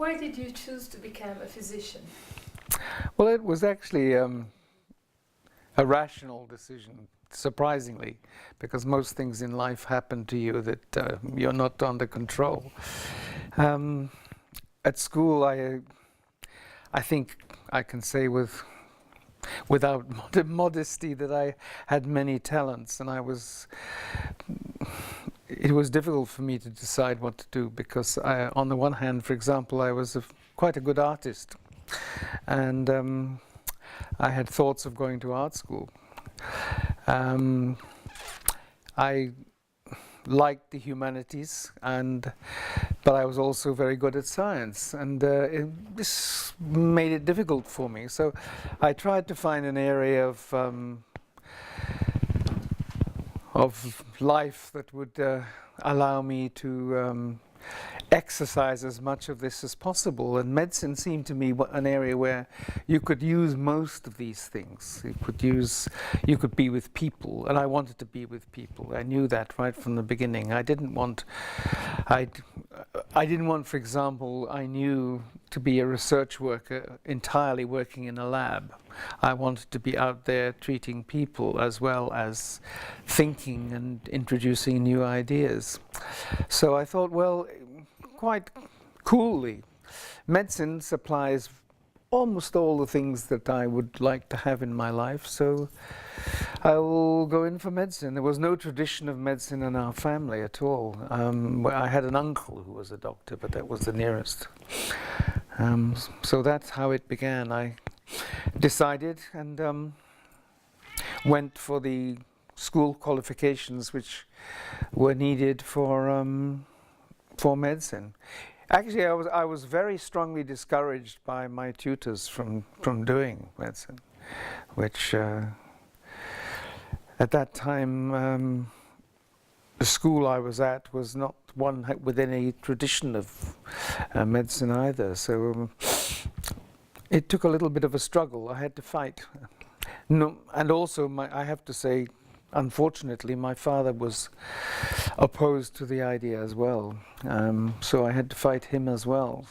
Why did you choose to become a physician? Well, it was actually a rational decision, surprisingly, because most things in life happen to you that you're not under control. At school, I think I can say without modesty that I had many talents, and it was difficult for me to decide what to do, because on the one hand, for example, I was quite a good artist, and I had thoughts of going to art school. I liked the humanities, but I was also very good at science, and this made it difficult for me. So I tried to find an area of life that would allow me to exercise as much of this as possible, and medicine seemed to me an area where you could use most of these things. You could be with people, and I wanted to be with people. I knew that right from the beginning. I didn't want, for example, I knew to be a research worker entirely working in a lab. I wanted to be out there treating people as well as thinking and introducing new ideas. So I thought, well, quite coolly, medicine supplies almost all the things that I would like to have in my life, so I will go in for medicine. There was no tradition of medicine in our family at all. I had an uncle who was a doctor, but that was the nearest. So that's how it began. I decided and went for the school qualifications which were needed for medicine. Actually, I was very strongly discouraged by my tutors from doing medicine, which at that time the school I was at was not one with any tradition of medicine either. So it took a little bit of a struggle. I had to fight. No, and also I have to say, unfortunately, my father was opposed to the idea as well, so I had to fight him as well.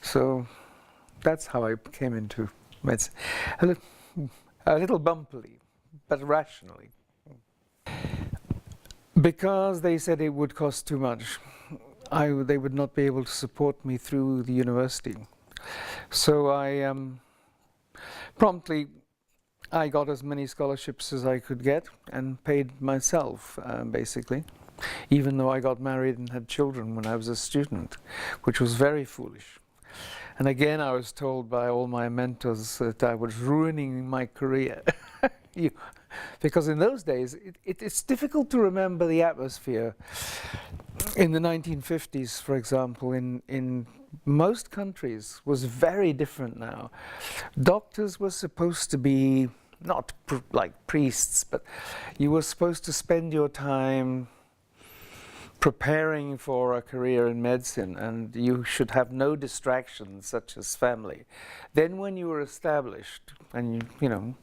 So that's how I came into medicine. A little bumpily, but rationally. Because they said it would cost too much. They would not be able to support me through the university. So I promptly I got as many scholarships as I could get and paid myself, basically, even though I got married and had children when I was a student, which was very foolish. And again, I was told by all my mentors that I was ruining my career. Because in those days, it's difficult to remember the atmosphere. In the 1950s, for example, in most countries was very different now. Doctors were supposed to be not like priests, but you were supposed to spend your time preparing for a career in medicine, and you should have no distractions such as family. Then when you were established, and you know,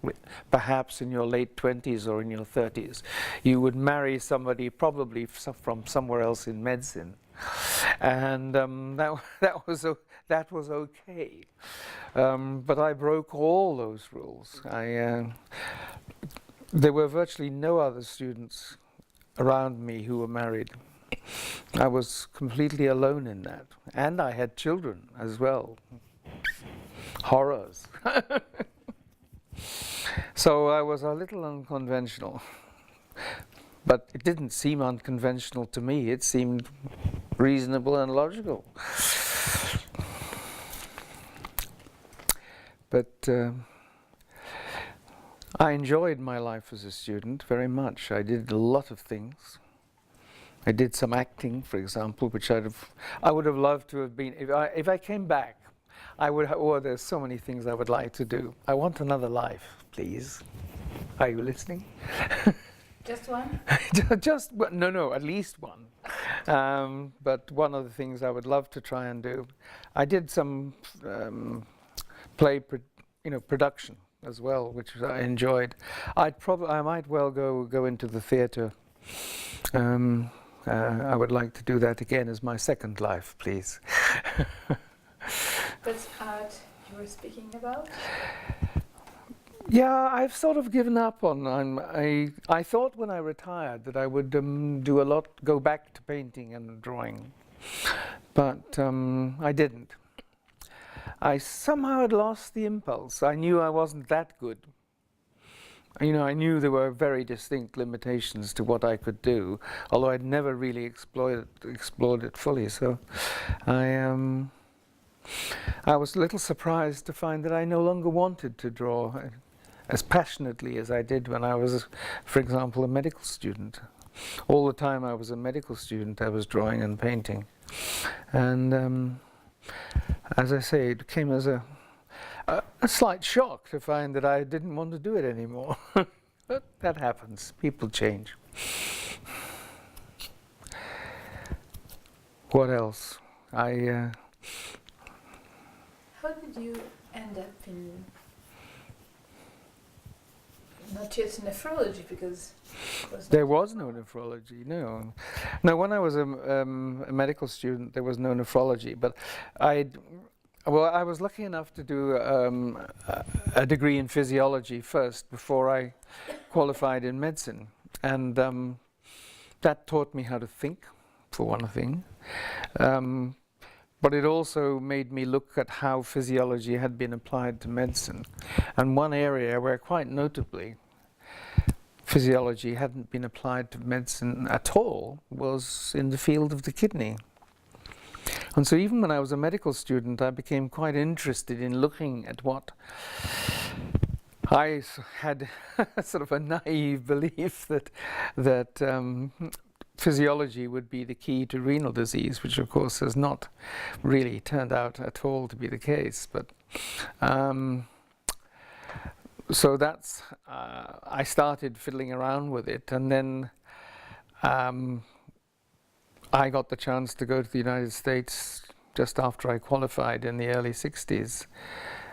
perhaps in your late 20s or in your 30s, you would marry somebody probably from somewhere else in medicine, and that was okay. But I broke all those rules. There were virtually no other students around me who were married. I was completely alone in that, and I had children as well. Horrors. So I was a little unconventional, but it didn't seem unconventional to me. It seemed reasonable and logical. But I enjoyed my life as a student very much. I did a lot of things. I did some acting, for example, which I would have loved to have been. If I came back, I would. Oh, there's so many things I would like to do. I want another life, please. Are you listening? Just one? No, at least one. But one of the things I would love to try and do, I did some play, production as well, which I enjoyed. I might well go into the theatre. I would like to do that again as my second life, please. you were speaking about? Yeah, I've sort of given up on. I thought when I retired that I would do a lot, go back to painting and drawing, but I didn't. I somehow had lost the impulse. I knew I wasn't that good. You know, I knew there were very distinct limitations to what I could do, although I'd never really explored it fully. So I was a little surprised to find that I no longer wanted to draw as passionately as I did when I was, for example, a medical student. All the time I was a medical student, I was drawing and painting. And as I say, it came as a slight shock to find that I didn't want to do it anymore. But that happens. People change. What else? How did you end up in not just nephrology, because there was no nephrology, no. No, when I was a medical student, there was no nephrology, but I was lucky enough to do a degree in physiology first before I qualified in medicine, and that taught me how to think, for one thing. But it also made me look at how physiology had been applied to medicine. And one area where quite notably physiology hadn't been applied to medicine at all was in the field of the kidney. And so even when I was a medical student, I became quite interested in looking at what I had sort of a naive belief that physiology would be the key to renal disease, which of course has not really turned out at all to be the case. But so that's I started fiddling around with it, and then I got the chance to go to the United States just after I qualified in the early 60s.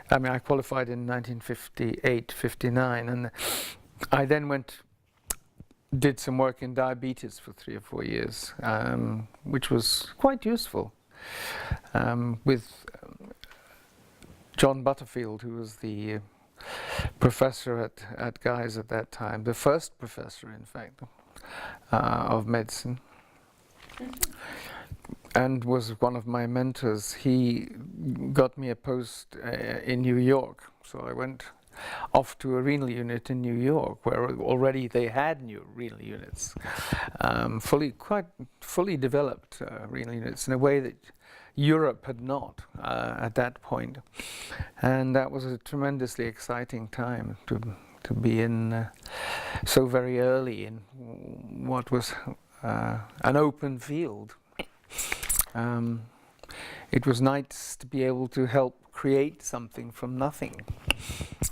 I mean, I qualified in 1958, 59, and I then did some work in diabetes for 3 or 4 years, which was quite useful, with John Butterfield, who was the professor at Guy's at that time, the first professor, in fact, of medicine, and was one of my mentors. He got me a post in New York, so I went off to a renal unit in New York, where already they had new renal units, quite fully developed renal units in a way that Europe had not at that point. And that was a tremendously exciting time to be in so very early in what was an open field. It was nice to be able to help create something from nothing.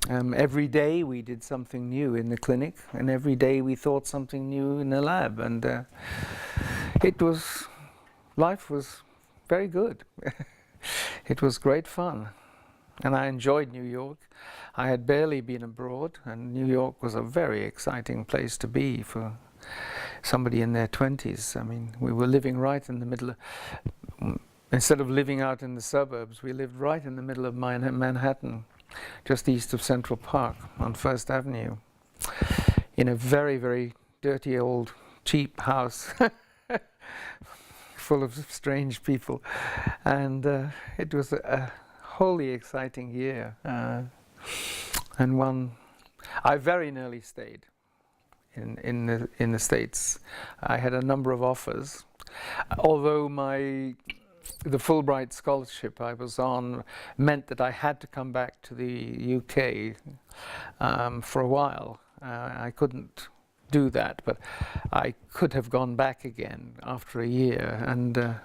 Every day we did something new in the clinic, and every day we thought something new in the lab, and life was very good. It was great fun, and I enjoyed New York. I had barely been abroad, and New York was a very exciting place to be for somebody in their 20s. I mean, we were living right in the middle of, instead of living out in the suburbs, we lived right in the middle of Manhattan, just east of Central Park on First Avenue, in a very, very dirty old cheap house full of strange people. And it was a wholly exciting year, and one I very nearly stayed in the States. I had a number of offers, although the Fulbright scholarship I was on meant that I had to come back to the UK for a while. I couldn't do that, but I could have gone back again after a year, and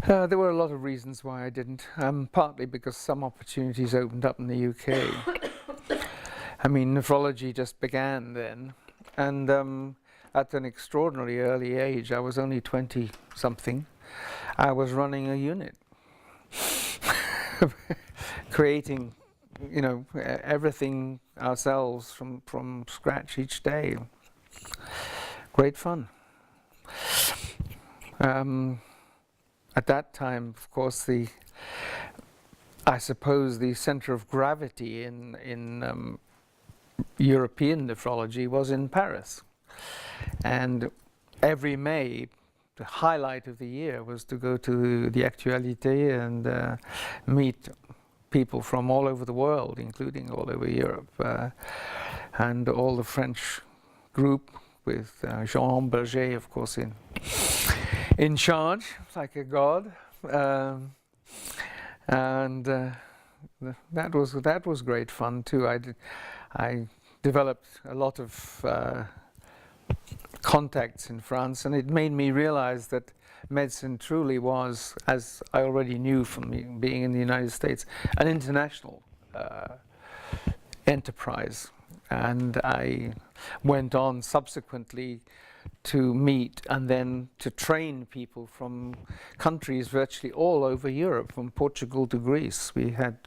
there were a lot of reasons why I didn't, partly because some opportunities opened up in the UK. I mean, nephrology just began then, and at an extraordinarily early age, I was only 20-something, I was running a unit, creating, everything ourselves from scratch each day. Great fun. At that time, of course, I suppose the center of gravity in European nephrology was in Paris. And every May, the highlight of the year was to go to the Actualité and meet people from all over the world, including all over Europe, and all the French group with Jean Berger, of course, in charge, like a god, and that was great fun too. I developed a lot of contacts in France, and it made me realize that medicine truly was, as I already knew from being in the United States, an international enterprise. And I went on subsequently to meet and then to train people from countries virtually all over Europe, from Portugal to Greece. We had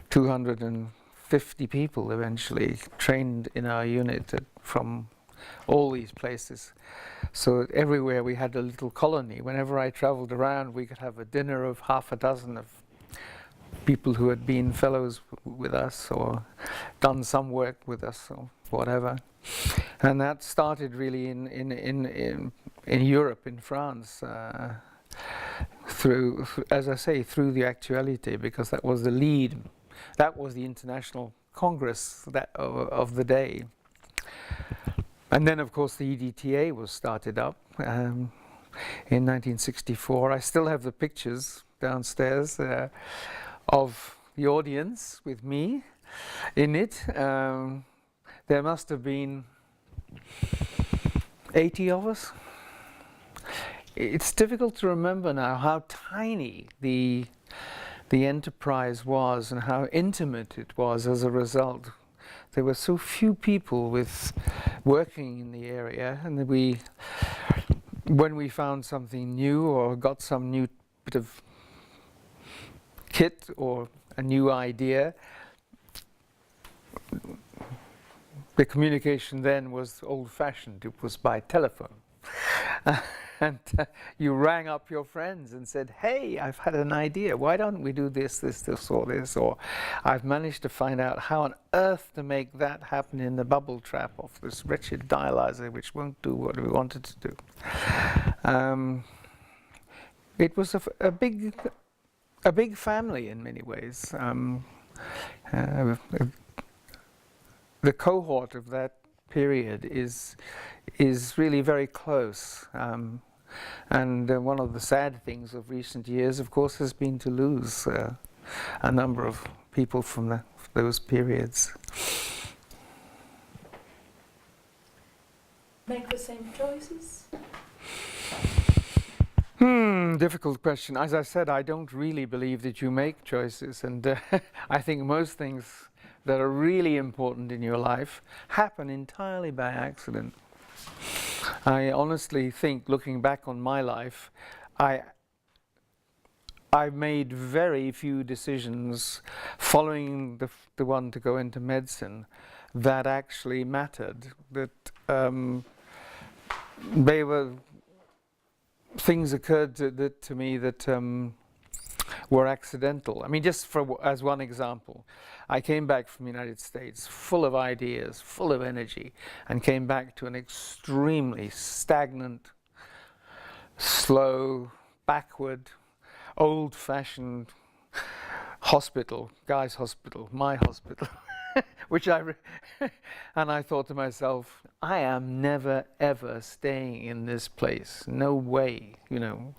250 people eventually trained in our unit from all these places. So everywhere we had a little colony. Whenever I traveled around, we could have a dinner of half a dozen of people who had been fellows with us or done some work with us or whatever. And that started really in Europe, in France, through, as I say, through the Actualité, because that was the lead. That was the international congress of the day. And then, of course, the EDTA was started up in 1964. I still have the pictures downstairs of the audience with me in it. There must have been 80 of us. It's difficult to remember now how tiny the enterprise was and how intimate it was as a result. There were so few people working in the area, and when we found something new or got some new bit of kit or a new idea, the communication then was old-fashioned. It was by telephone. And you rang up your friends and said, "Hey, I've had an idea. Why don't we do this, or this? Or I've managed to find out how on earth to make that happen in the bubble trap of this wretched dialyzer, which won't do what we wanted to do." It was a big family in many ways. The cohort of that period is really very close, and one of the sad things of recent years, of course, has been to lose a number of people from those periods. Make the same choices? Difficult question. As I said, I don't really believe that you make choices, and I think most things that are really important in your life happen entirely by accident. I honestly think, looking back on my life, I made very few decisions following the one to go into medicine that actually mattered, that things occurred to me that were accidental. I mean, just as one example, I came back from the United States full of ideas, full of energy, and came back to an extremely stagnant, slow, backward, old-fashioned hospital, Guy's hospital, my hospital, which and I thought to myself, I am never ever staying in this place. No way, you know.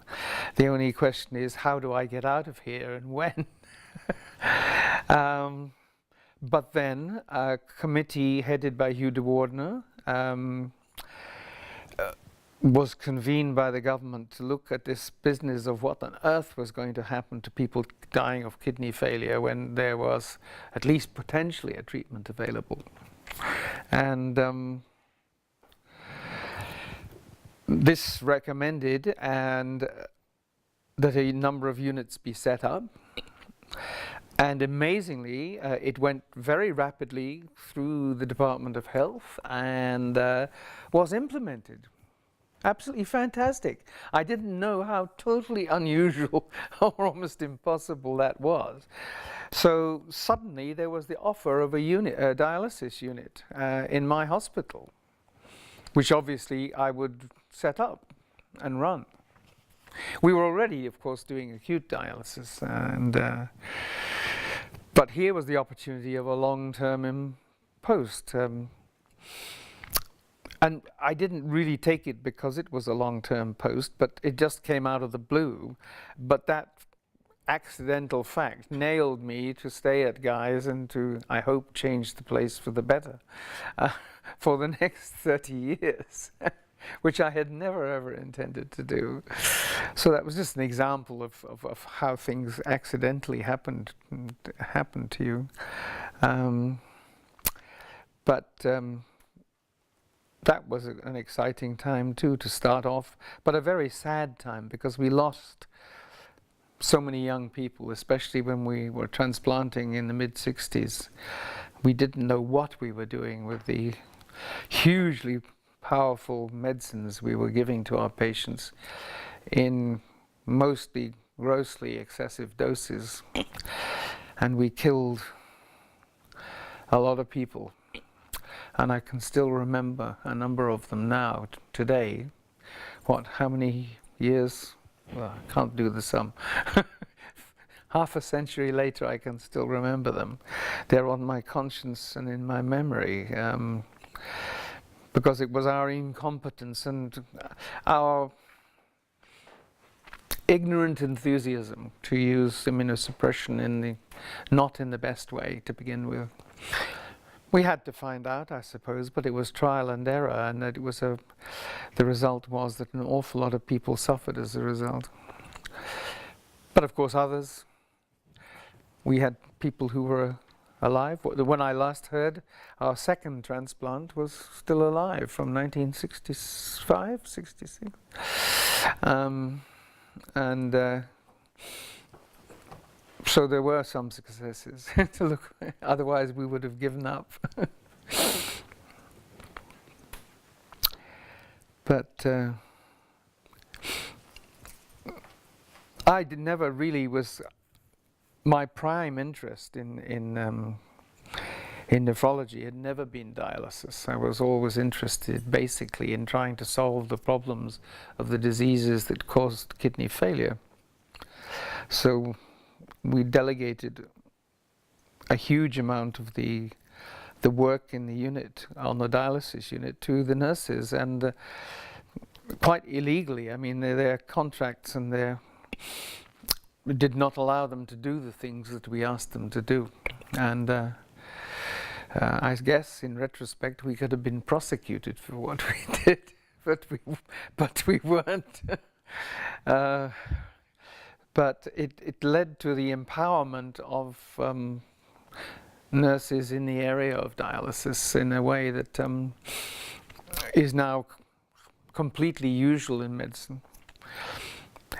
The only question is, how do I get out of here and when? But then a committee headed by Hugh de Wardner was convened by the government to look at this business of what on earth was going to happen to people dying of kidney failure when there was at least potentially a treatment available. And this recommended that a number of units be set up. And amazingly, it went very rapidly through the Department of Health and was implemented Absolutely fantastic. I didn't know how totally unusual or almost impossible that was. So suddenly there was the offer of a dialysis unit in my hospital, which obviously I would set up and run. We were already, of course, doing acute dialysis, but here was the opportunity of a long-term post. And I didn't really take it because it was a long-term post, but it just came out of the blue. But that accidental fact nailed me to stay at Guy's and to, I hope, change the place for the better for the next 30 years, which I had never ever intended to do. So that was just an example of how things accidentally happened to you. That was an exciting time too to start off, but a very sad time because we lost so many young people, especially when we were transplanting in the mid-60s. We didn't know what we were doing with the hugely powerful medicines we were giving to our patients in mostly grossly excessive doses, and we killed a lot of people. And I can still remember a number of them now, today. How many years? Well, I can't do the sum. Half a century later, I can still remember them. They're on my conscience and in my memory, because it was our incompetence and our ignorant enthusiasm to use immunosuppression not in the best way to begin with. We had to find out, I suppose, but it was trial and error, and that the result was that an awful lot of people suffered as a result. But of course others, we had people who were alive. When I last heard, our second transplant was still alive from 1965, 66. So there were some successes to look, otherwise we would have given up. But never really was my prime interest in nephrology had never been dialysis. I was always interested basically in trying to solve the problems of the diseases that caused kidney failure. So we delegated a huge amount of the work in the unit, on the dialysis unit, to the nurses, and quite illegally. I mean, their contracts and did not allow them to do the things that we asked them to do. And I guess, in retrospect, we could have been prosecuted for what we did, but we weren't. But it led to the empowerment of nurses in the area of dialysis in a way that is now completely usual in medicine.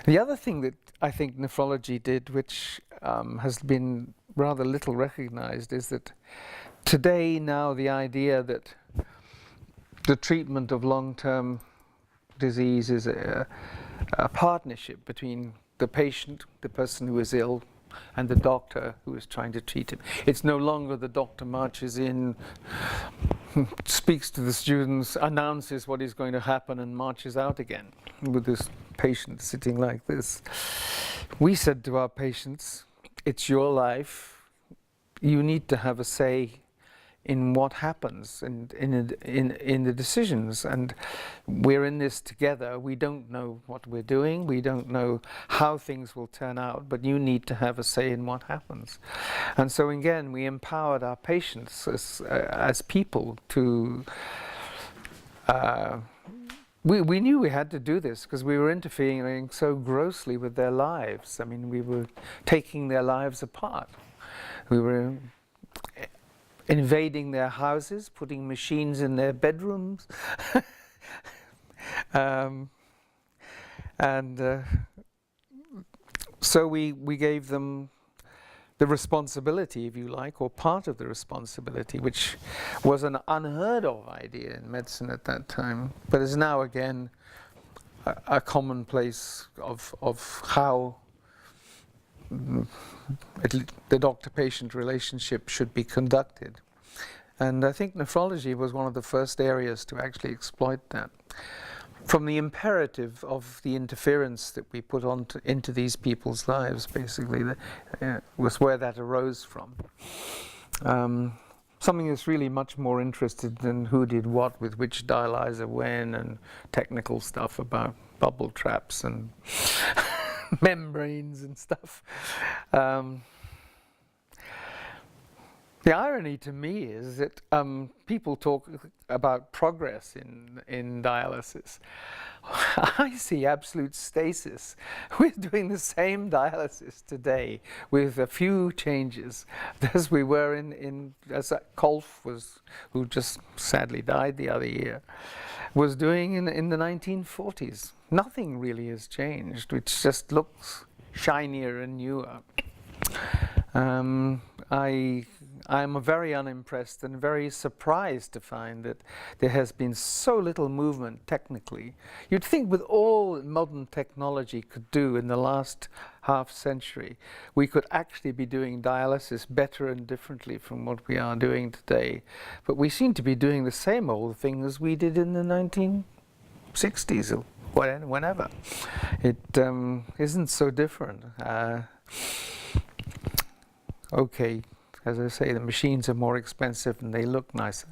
The other thing that I think nephrology did, which has been rather little recognized, is that today now the idea that the treatment of long-term disease is a partnership between the patient, the person who is ill, and the doctor who is trying to treat him. It's no longer the doctor marches in, speaks to the students, announces what is going to happen, and marches out again with this patient sitting like this. We said to our patients, it's your life. You need to have a say in what happens and in the decisions, and we're in this together. We don't know what we're doing, we don't know how things will turn out, but you need to have a say in what happens. And so again, we empowered our patients as people to we knew we had to do this because we were interfering so grossly with their lives. I mean, we were taking their lives apart. We were invading their houses, putting machines in their bedrooms. So we gave them the responsibility, if you like, or part of the responsibility, which was an unheard of idea in medicine at that time, but is now again a commonplace of how the doctor-patient relationship should be conducted. And I think nephrology was one of the first areas to actually exploit that. From the imperative of the interference that we put into these people's lives, basically, was where that arose from. Something that's really much more interested in who did what with which dialyzer when, and technical stuff about bubble traps and membranes and stuff. The irony to me is that people talk about progress in dialysis. I see absolute stasis. We're doing the same dialysis today with a few changes as we were as Kolf was, who just sadly died the other year, was doing in the 1940s. Nothing really has changed, which just looks shinier and newer. I'm very unimpressed and very surprised to find that there has been so little movement technically. You'd think with all modern technology could do in the last half century, we could actually be doing dialysis better and differently from what we are doing today. But we seem to be doing the same old thing as we did in the 1960s or whenever. It isn't so different. Okay. As I say, the machines are more expensive and they look nicer.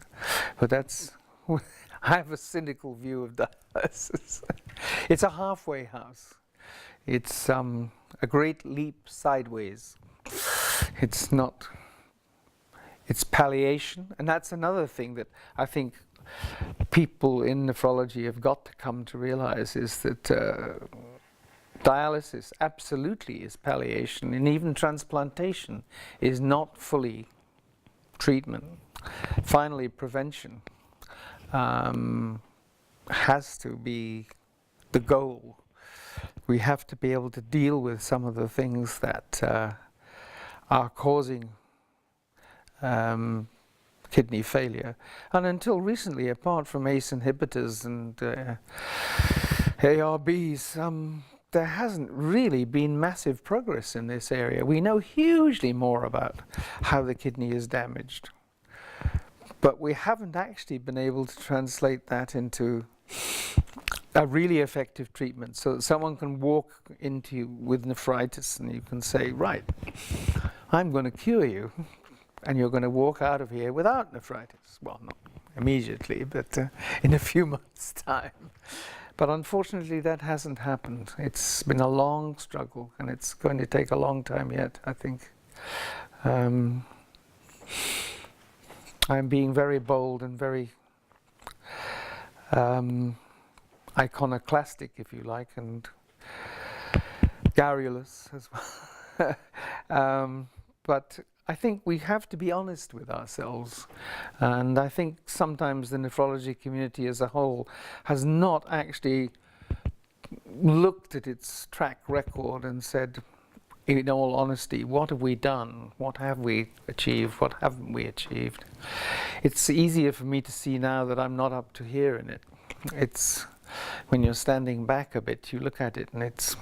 But that's, I have a cynical view of dialysis. It's a halfway house. It's a great leap sideways. It's not, it's palliation. And that's another thing that I think people in nephrology have got to come to realize, is that dialysis absolutely is palliation, and even transplantation is not fully treatment. Finally, prevention has to be the goal. We have to be able to deal with some of the things that are causing kidney failure. And until recently, apart from ACE inhibitors and ARBs, there hasn't really been massive progress in this area. We know hugely more about how the kidney is damaged, but we haven't actually been able to translate that into a really effective treatment, so that someone can walk into you with nephritis and you can say, right, I'm going to cure you, and you're going to walk out of here without nephritis. Well, not immediately, but in a few months' time. But unfortunately, that hasn't happened. It's been a long struggle, and it's going to take a long time yet, I think. I'm being very bold and very iconoclastic, if you like, and garrulous as well. But I think we have to be honest with ourselves, and I think sometimes the nephrology community as a whole has not actually looked at its track record and said, in all honesty, what have we done? What have we achieved? What haven't we achieved? It's easier for me to see now that I'm not up to here in it. It's when you're standing back a bit, you look at it and it's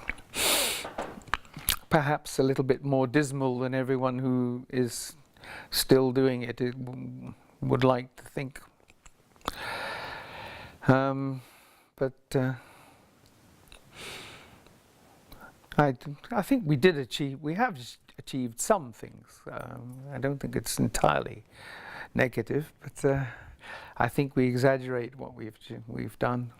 perhaps a little bit more dismal than everyone who is still doing it would like to think. I think we have achieved some things. I don't think it's entirely negative, but I think we exaggerate what we've done.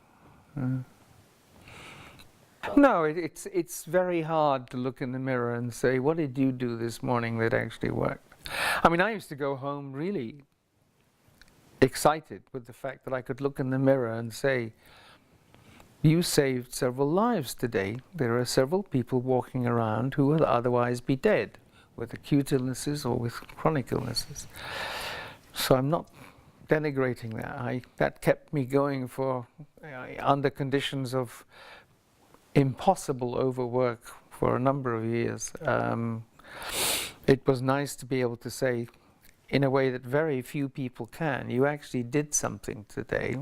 No, it's very hard to look in the mirror and say, what did you do this morning that actually worked? I mean, I used to go home really excited with the fact that I could look in the mirror and say, you saved several lives today. There are several people walking around who will otherwise be dead with acute illnesses or with chronic illnesses. So I'm not denigrating that. That kept me going for under conditions of impossible overwork for a number of years. It was nice to be able to say, in a way that very few people can, you actually did something today.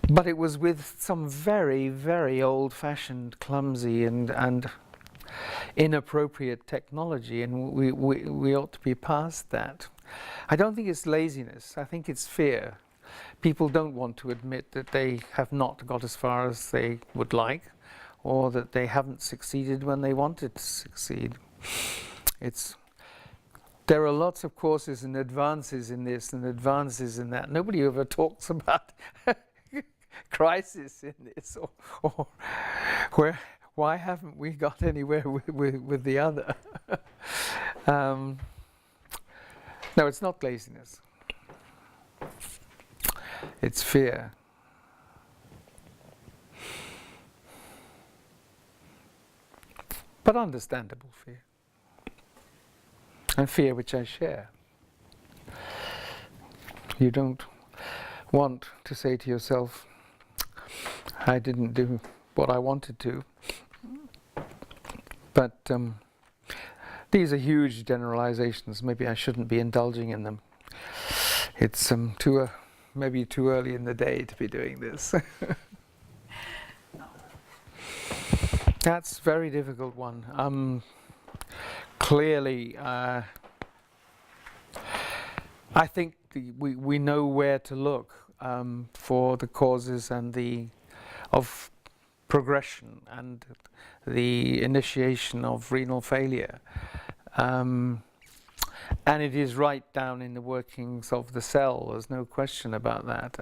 But it was with some very, very old-fashioned, clumsy and inappropriate technology, and we ought to be past that. I don't think it's laziness. I think it's fear. People don't want to admit that they have not got as far as they would like, or that they haven't succeeded when they wanted to succeed. There are lots of courses and advances in this and advances in that. Nobody ever talks about crisis in this, or why haven't we got anywhere with the other? No, it's not laziness. It's fear. But understandable fear. And fear which I share. You don't want to say to yourself, I didn't do what I wanted to. But these are huge generalizations. Maybe I shouldn't be indulging in them. It's maybe too early in the day to be doing this. That's a very difficult one. Clearly, I think we know where to look for the causes and of progression and the initiation of renal failure. And it is right down in the workings of the cell, there's no question about that.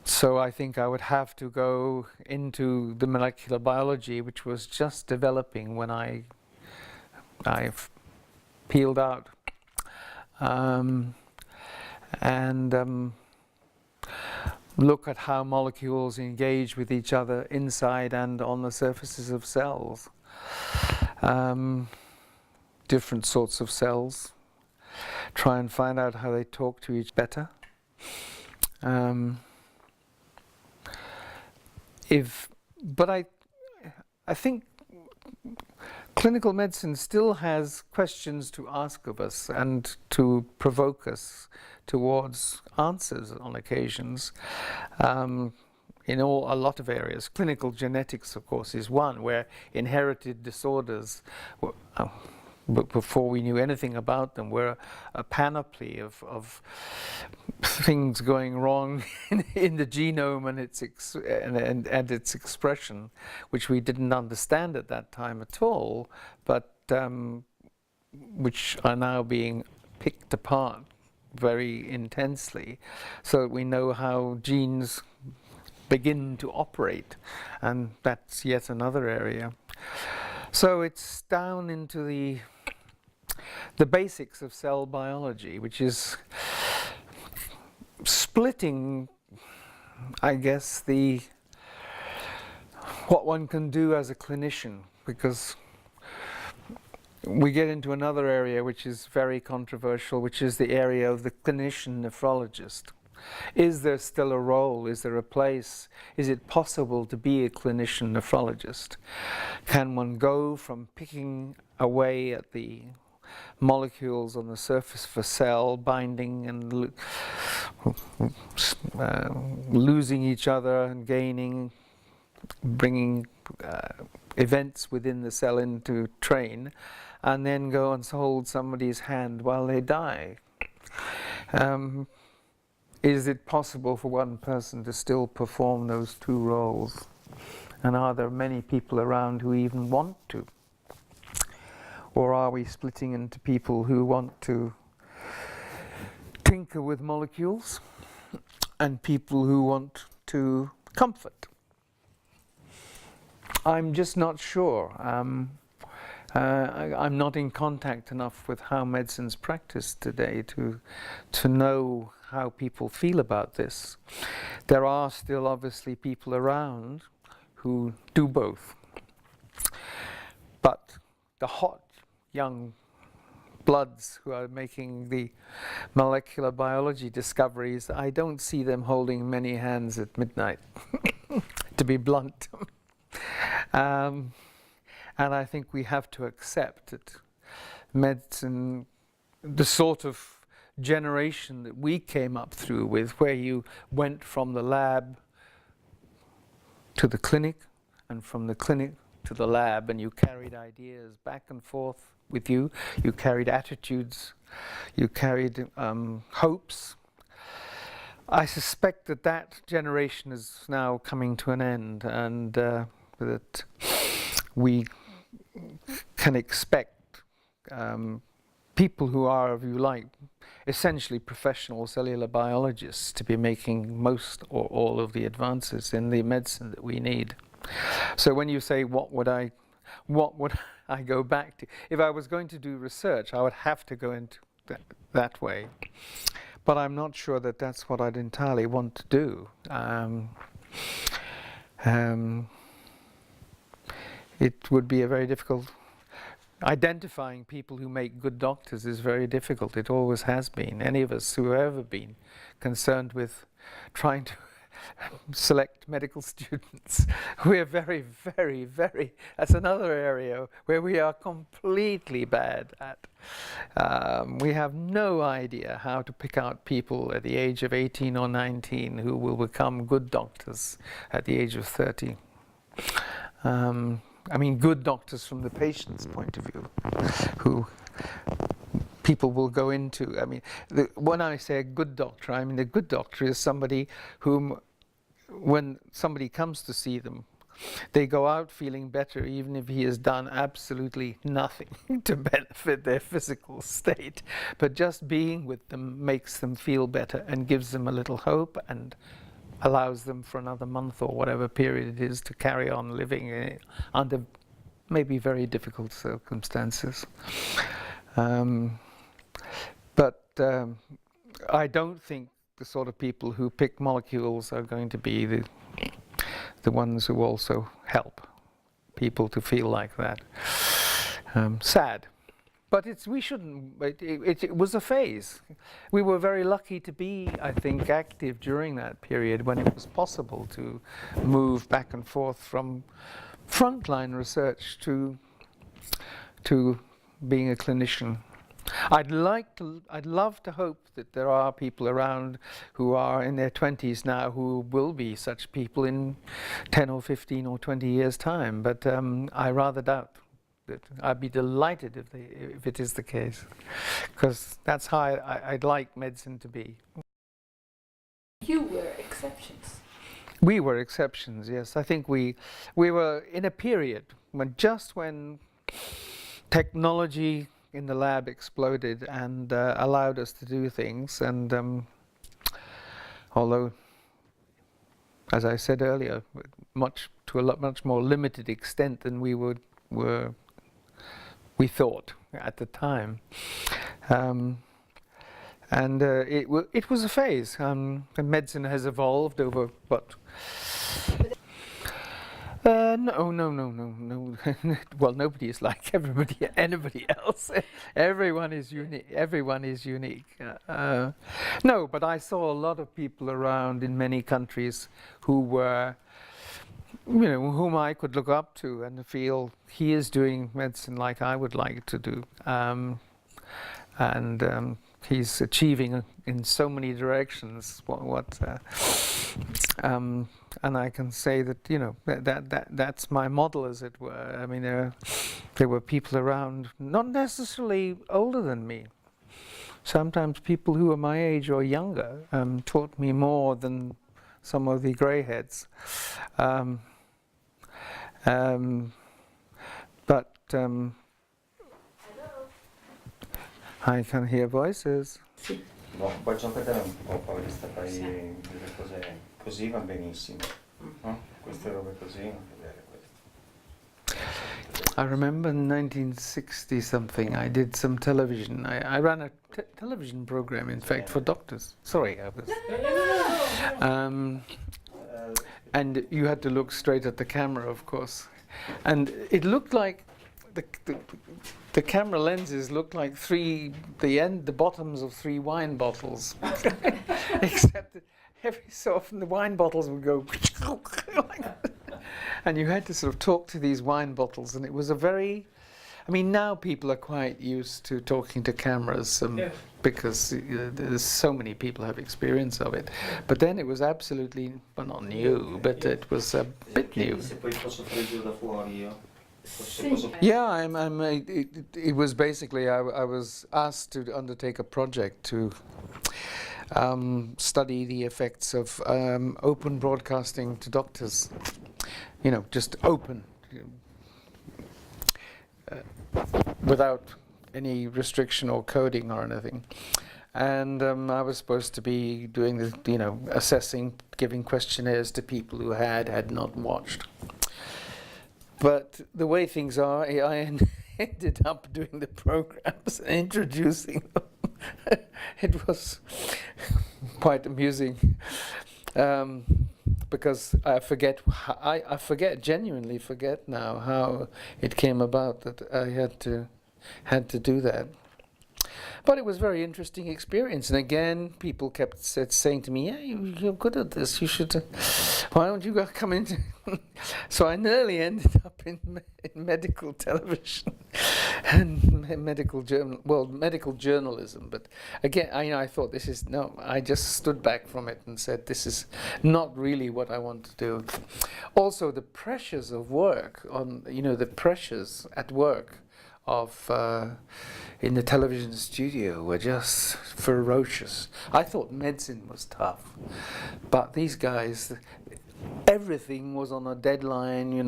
So I think I would have to go into the molecular biology, which was just developing when I've peeled out. And look at how molecules engage with each other inside and on the surfaces of cells. Different sorts of cells. Try and find out how they talk to each better. But I think clinical medicine still has questions to ask of us and to provoke us towards answers on occasions. In a lot of areas. Clinical genetics, of course, is one where inherited disorders, but before we knew anything about them, were a panoply of things going wrong in the genome and its expression, which we didn't understand at that time at all, but which are now being picked apart very intensely, so that we know how genes begin to operate, and that's yet another area. So it's down into the basics of cell biology, which is splitting, I guess, what one can do as a clinician, because we get into another area which is very controversial, which is the area of the clinician nephrologist. Is there still a role? Is there a place? Is it possible to be a clinician nephrologist? Can one go from picking away at the molecules on the surface of a cell, binding and losing each other and gaining, bringing events within the cell into train, and then go and hold somebody's hand while they die? Is it possible for one person to still perform those two roles? And are there many people around who even want to? Or are we splitting into people who want to tinker with molecules and people who want to comfort? I'm just not sure. I'm not in contact enough with how medicine's practiced today to know how people feel about this. There are still obviously people around who do both. But the hot young bloods who are making the molecular biology discoveries, I don't see them holding many hands at midnight, to be blunt. And I think we have to accept that medicine, the sort of generation that we came up through with, where you went from the lab to the clinic and from the clinic to the lab, and you carried ideas back and forth with you. You carried attitudes, you carried hopes. I suspect that that generation is now coming to an end, and that we can expect people who are, if you like, essentially professional cellular biologists to be making most or all of the advances in the medicine that we need. So when you say what would I go back to? If I was going to do research, I would have to go into that way. But I'm not sure that that's what I'd entirely want to do. It would be a very difficult. Identifying people who make good doctors is very difficult. It always has been. Any of us who have ever been concerned with trying to select medical students, we're very, very, very, that's another area where we are completely bad at. We have no idea how to pick out people at the age of 18 or 19 who will become good doctors at the age of 30. I mean, good doctors from the patient's point of view, who people will go into. I mean, when I say a good doctor, I mean a good doctor is somebody whom, when somebody comes to see them, they go out feeling better even if he has done absolutely nothing to benefit their physical state. But just being with them makes them feel better and gives them a little hope and allows them for another month or whatever period it is to carry on living under maybe very difficult circumstances. But I don't think the sort of people who pick molecules are going to be the ones who also help people to feel like that. Sad. But we shouldn't, it was a phase. We were very lucky to be, I think, active during that period when it was possible to move back and forth from frontline research to being a clinician. I'd love to hope that there are people around who are in their 20s now who will be such people in 10 or 15 or 20 years' time, but I rather doubt. I'd be delighted if it is the case, because that's how I'd like medicine to be. You were exceptions. We were exceptions, yes. I think we were in a period when technology in the lab exploded and allowed us to do things, and although, as I said earlier, to a much more limited extent than we thought at the time, and it was a phase. And medicine has evolved over what? No. Well, nobody is like anybody else. Everyone is unique. Everyone is unique. No, but I saw a lot of people around in many countries who were, whom I could look up to and feel he is doing medicine like I would like to do, and he's achieving in so many directions and I can say that that's my model, as it were. I mean, there were people around, not necessarily older than me. Sometimes people who were my age or younger taught me more than some of the grey heads. But I can hear voices. Sì. No, poi giocatela un po', poi fai delle cose così va benissimo, no? Queste robe così, non vedere questo. I remember in 1960 something I did some television. I ran a television program, in fact, for doctors. Sorry, I was. And you had to look straight at the camera, of course, and it looked like the camera lenses looked like the bottoms of 3 wine bottles, except that every so often the wine bottles would go like that. And you had to sort of talk to these wine bottles, and it was a very I mean, now people are quite used to talking to cameras because there's so many people have experience of it. But then it was absolutely, well, not new, but it was a bit new. Se poi posso prendere da fuori io. Yeah, it was basically, I was asked to undertake a project to study the effects of open broadcasting to doctors. You know, just open, without any restriction or coding or anything. And I was supposed to be doing the, you know, assessing, giving questionnaires to people who had not watched. But the way things are, I ended up doing the programs and introducing them. It was quite amusing, because I genuinely forget now how it came about that I had to do that. But it was a very interesting experience, and again, people kept saying to me, "Yeah, you're good at this. You should. Why don't you come into?" So I nearly ended up in medical television and medical journalism. But again, I thought this is no. I just stood back from it and said, "This is not really what I want to do." Also, the pressures of work the pressures at work of in the television studio were just ferocious. I thought medicine was tough, but these guys, everything was on a deadline,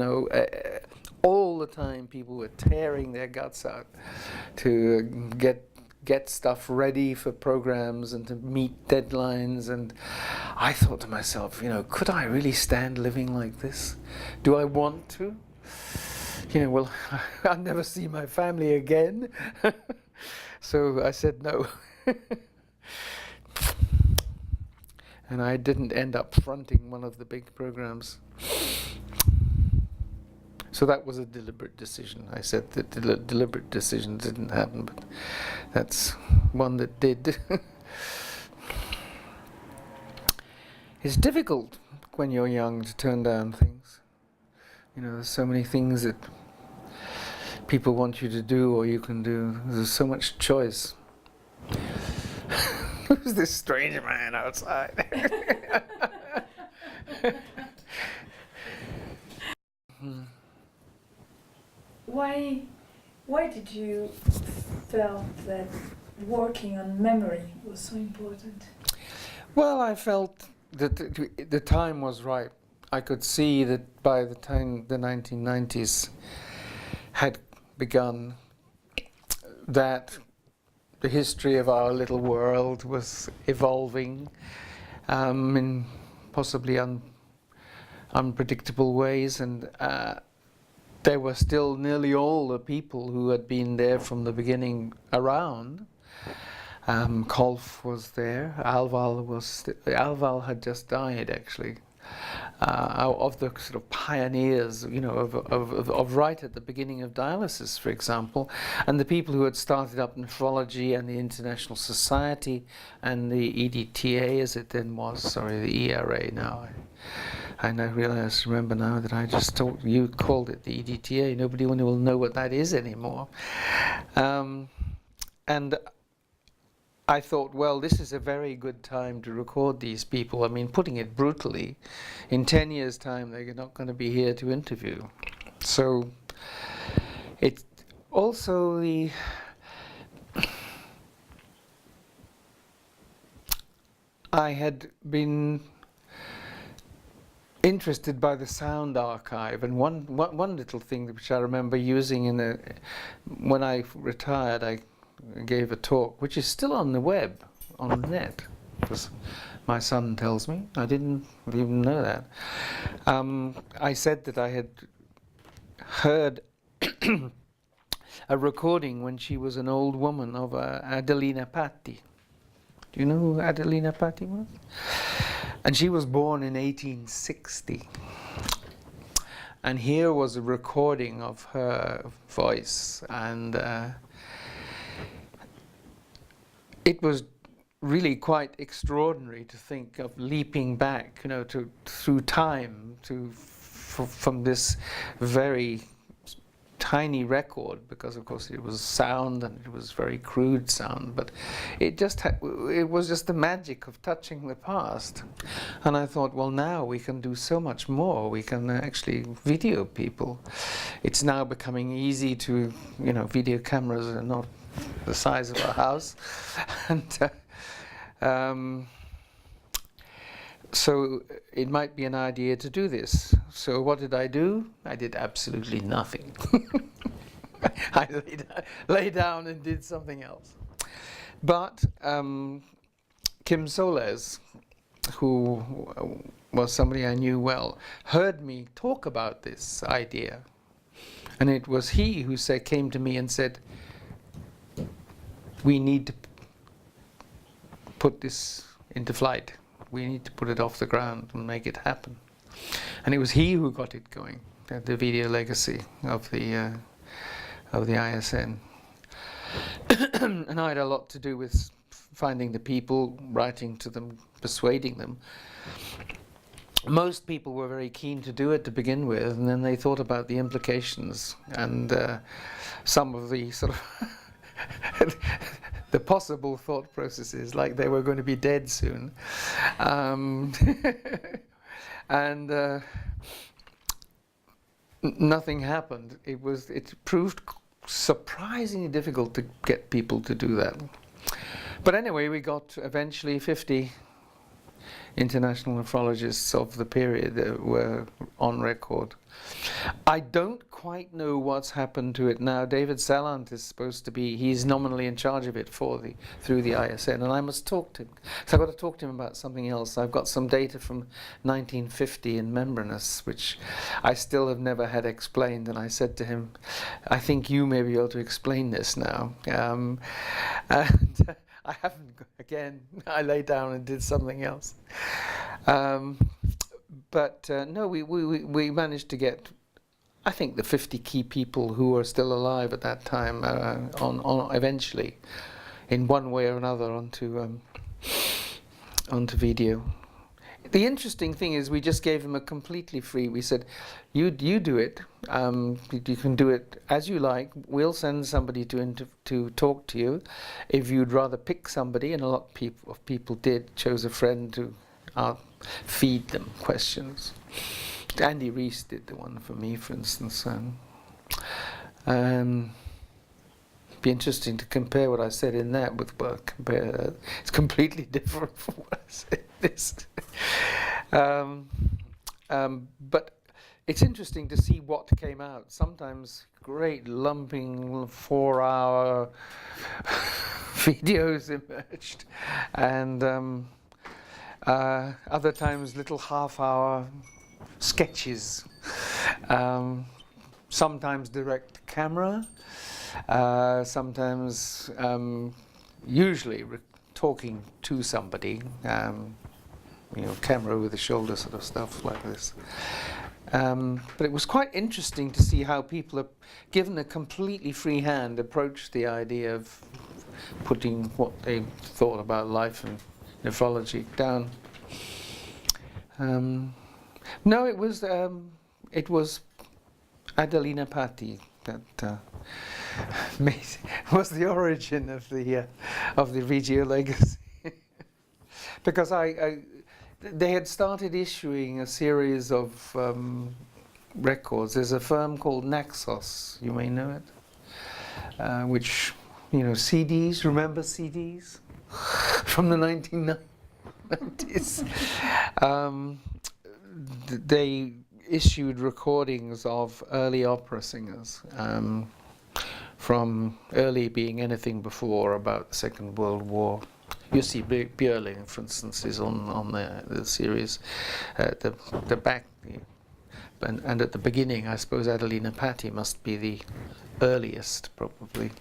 all the time people were tearing their guts out to get stuff ready for programs and to meet deadlines. And I thought to myself, could I really stand living like this? Do I want to? Well, I'll never see my family again. So I said no. And I didn't end up fronting one of the big programs. So that was a deliberate decision. I said that the deliberate decision didn't happen, but that's one that did. It's difficult when you're young to turn down things. There's so many things that people want you to do or you can do. There's so much choice. Who's this strange man outside? Why did you felt that working on memory was so important? Well, I felt that the time was right. I could see that by the time the 1990s had begun, that the history of our little world was evolving in possibly unpredictable ways, and there were still nearly all the people who had been there from the beginning around. Kolf was there. Alval had just died, actually. Of the sort of pioneers, of right at the beginning of dialysis, for example, and the people who had started up nephrology and the International Society and the EDTA, as it then was, the ERA now. I remember now that I just thought you called it the EDTA. Nobody will know what that is anymore. And I thought, well, this is a very good time to record these people. I mean, putting it brutally, in 10 years' time, they're not going to be here to interview. So it's also I had been interested by the sound archive, and one little thing which I remember using when I retired, I gave a talk, which is still on the web, on the net, because my son tells me. I didn't even know that. I said that I had heard a recording when she was an old woman of Adelina Patti. Do you know who Adelina Patti was? And she was born in 1860. And here was a recording of her voice, and it was really quite extraordinary to think of leaping back, through time from this very tiny record, because of course it was sound and it was very crude sound, but it was just the magic of touching the past. And I thought, well, now we can do so much more. We can actually video people. It's now becoming easy to, video cameras are not the size of a house. And so it might be an idea to do this. So what did I do? I did absolutely nothing. I lay down and did something else. But Kim Soles, who was somebody I knew well, heard me talk about this idea. And it was he who came to me and said, we need to put this into flight. We need to put it off the ground and make it happen. And it was he who got it going, the video legacy of the ISN. And I had a lot to do with finding the people, writing to them, persuading them. Most people were very keen to do it to begin with, and then they thought about the implications and some of the sort of the possible thought processes, like they were going to be dead soon. And nothing happened. It proved surprisingly difficult to get people to do that. But anyway, we got eventually 50 international nephrologists of the period that were on record. I don't quite know what's happened to it now. David Salant is supposed to be, he's nominally in charge of it through the ISN, and I must talk to him. So I've got to talk to him about something else. I've got some data from 1950 in membranous, which I still have never had explained, and I said to him, I think you may be able to explain this now. And I haven't, again, I lay down and did something else. But no, we managed to get, I think, the 50 key people who were still alive at that time on eventually, in one way or another, onto video. The interesting thing is we just gave them a completely free. We said, you do it. You can do it as you like. We'll send somebody to talk to you. If you'd rather pick somebody, and a lot of people did, chose a friend to feed them questions. Andy Rees did the one for me, for instance. Be interesting to compare what I said in that with it's completely different from what I said in this. But it's interesting to see what came out. Sometimes great lumping 4-hour videos emerged, and other times little half-hour sketches. Sometimes direct camera. Sometimes, usually talking to somebody, camera over the shoulder sort of stuff like this. But it was quite interesting to see how people are given a completely free hand approach the idea of putting what they thought about life and nephrology down. No, it was Adelina Patti that was the origin of the Richiero legacy, because they had started issuing a series of records. There's a firm called Naxos, you may know it, which CDs. Remember CDs from the 1990s? They issued recordings of early opera singers, from early being anything before about the Second World War. You see Piccoli, for instance, is on the series at the back, and at the beginning, I suppose Adelina Patti must be the earliest, probably.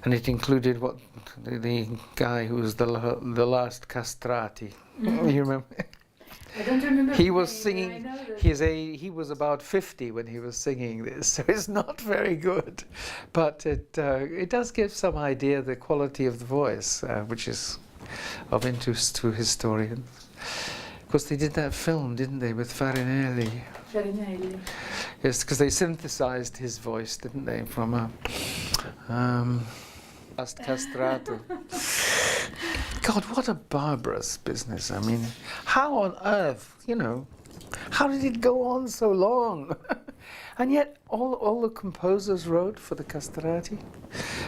And it included the guy who was the last castrati. You remember? I don't remember. He was singing. He was about 50 when he was singing this, so it's not very good, but it does give some idea of the quality of the voice, which is of interest to historians. course, they did that film, didn't they, with Farinelli? Farinelli. Yes, because they synthesized his voice, didn't they, from a castrato. God, what a barbarous business. I mean, how on earth, you know, how did it go on so long? And yet, all the composers wrote for the castrati.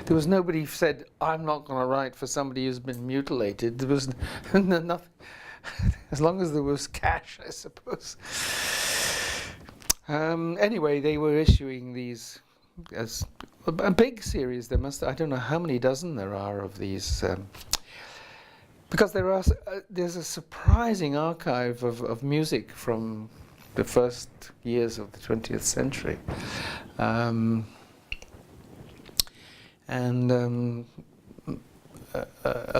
There was nobody who said, I'm not going to write for somebody who's been mutilated. There was nothing. As long as there was cash, I suppose. Anyway, they were issuing these as a big series. There must, I don't know how many dozen there are of these. Because there's a surprising archive of music from the first years of the 20th century. A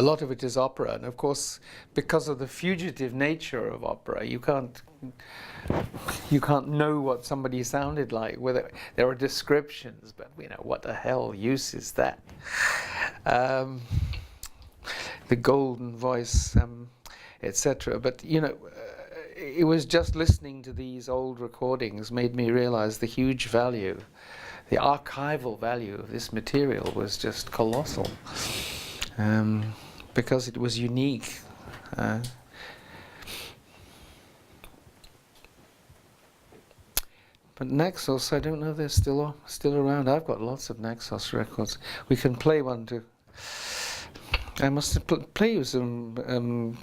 lot of it is opera, and of course, because of the fugitive nature of opera, you can't know what somebody sounded like. Whether there are descriptions, but you know, what the hell use is that? The golden voice, etc. But you know, it was just listening to these old recordings made me realize the huge value, the archival value of this material was just colossal, because it was unique. But Naxos, I don't know, they're still around. I've got lots of Naxos records. We can play one too. I must play you some.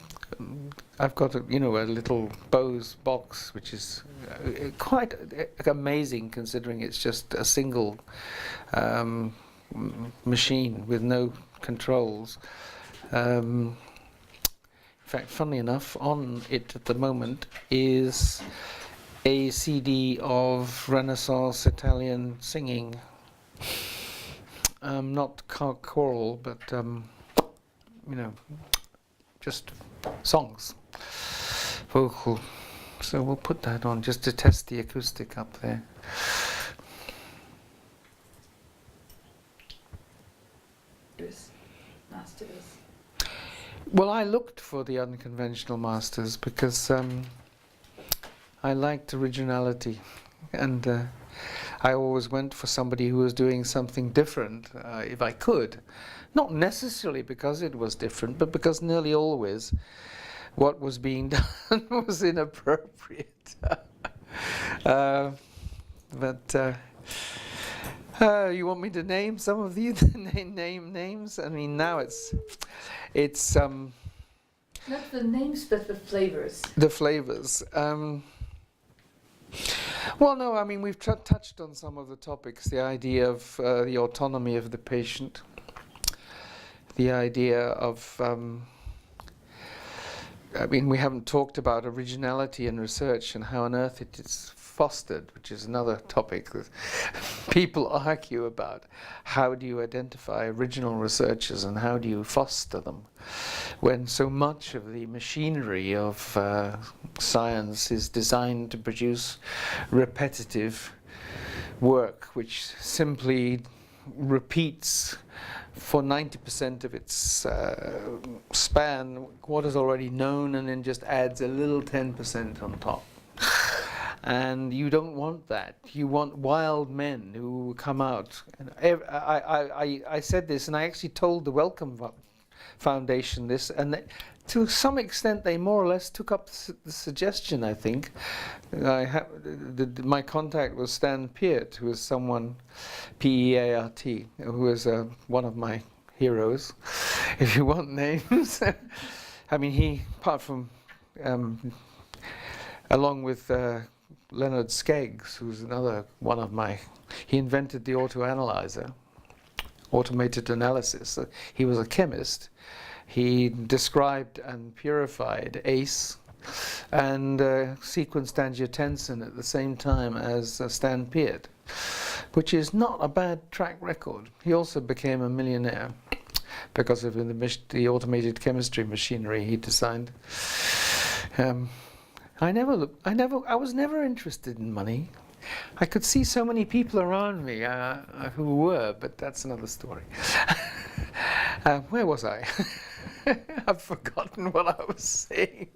I've got a little Bose box, which is quite amazing considering it's just a single machine with no controls. In fact, funnily enough, on it at the moment is a CD of Renaissance Italian singing. Not choral, but just songs, vocal. So we'll put that on just to test the acoustic up there. Masters. Well, I looked for the unconventional masters because I liked originality, and I always went for somebody who was doing something different if I could. Not necessarily because it was different, but because nearly always what was being done was inappropriate. You want me to name some of these name names? I mean, now it's not the names, but the flavors. The flavors. Well, no, I mean, we've touched on some of the topics. The idea of the autonomy of the patient. The idea of, I mean, we haven't talked about originality in research and how on earth it is fostered, which is another topic that people argue about. How do you identify original researchers and how do you foster them when so much of the machinery of science is designed to produce repetitive work which simply repeats for 90% of its span what is already known and then just adds a little 10% on top. And you don't want that. You want wild men who come out. And I said this, and I actually told the Wellcome Foundation this, and to some extent they more or less took up the suggestion, I think. My contact was Stan Peart, who was someone, P-E-A-R-T, who was one of my heroes, if you want names. I mean, he, apart from, along with Leonard Skeggs, who's another one of my, he invented the autoanalyzer, automated analysis. He was a chemist. He described and purified ACE and sequenced angiotensin at the same time as Stan Peart, which is not a bad track record. He also became a millionaire because of the automated chemistry machinery he designed. I was never interested in money. I could see so many people around me who were, but that's another story. Where was I? I've forgotten what I was saying.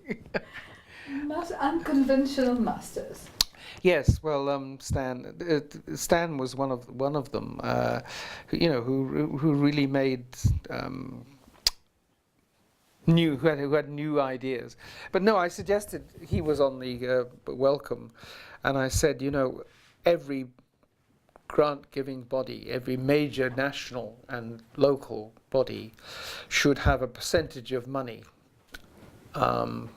Unconventional masters. Yes, well, Stan was one of them. Who really made who had new ideas. But no, I suggested he was on the welcome, and I said, every grant-giving body, every major national and local body should have a percentage of money. 5%,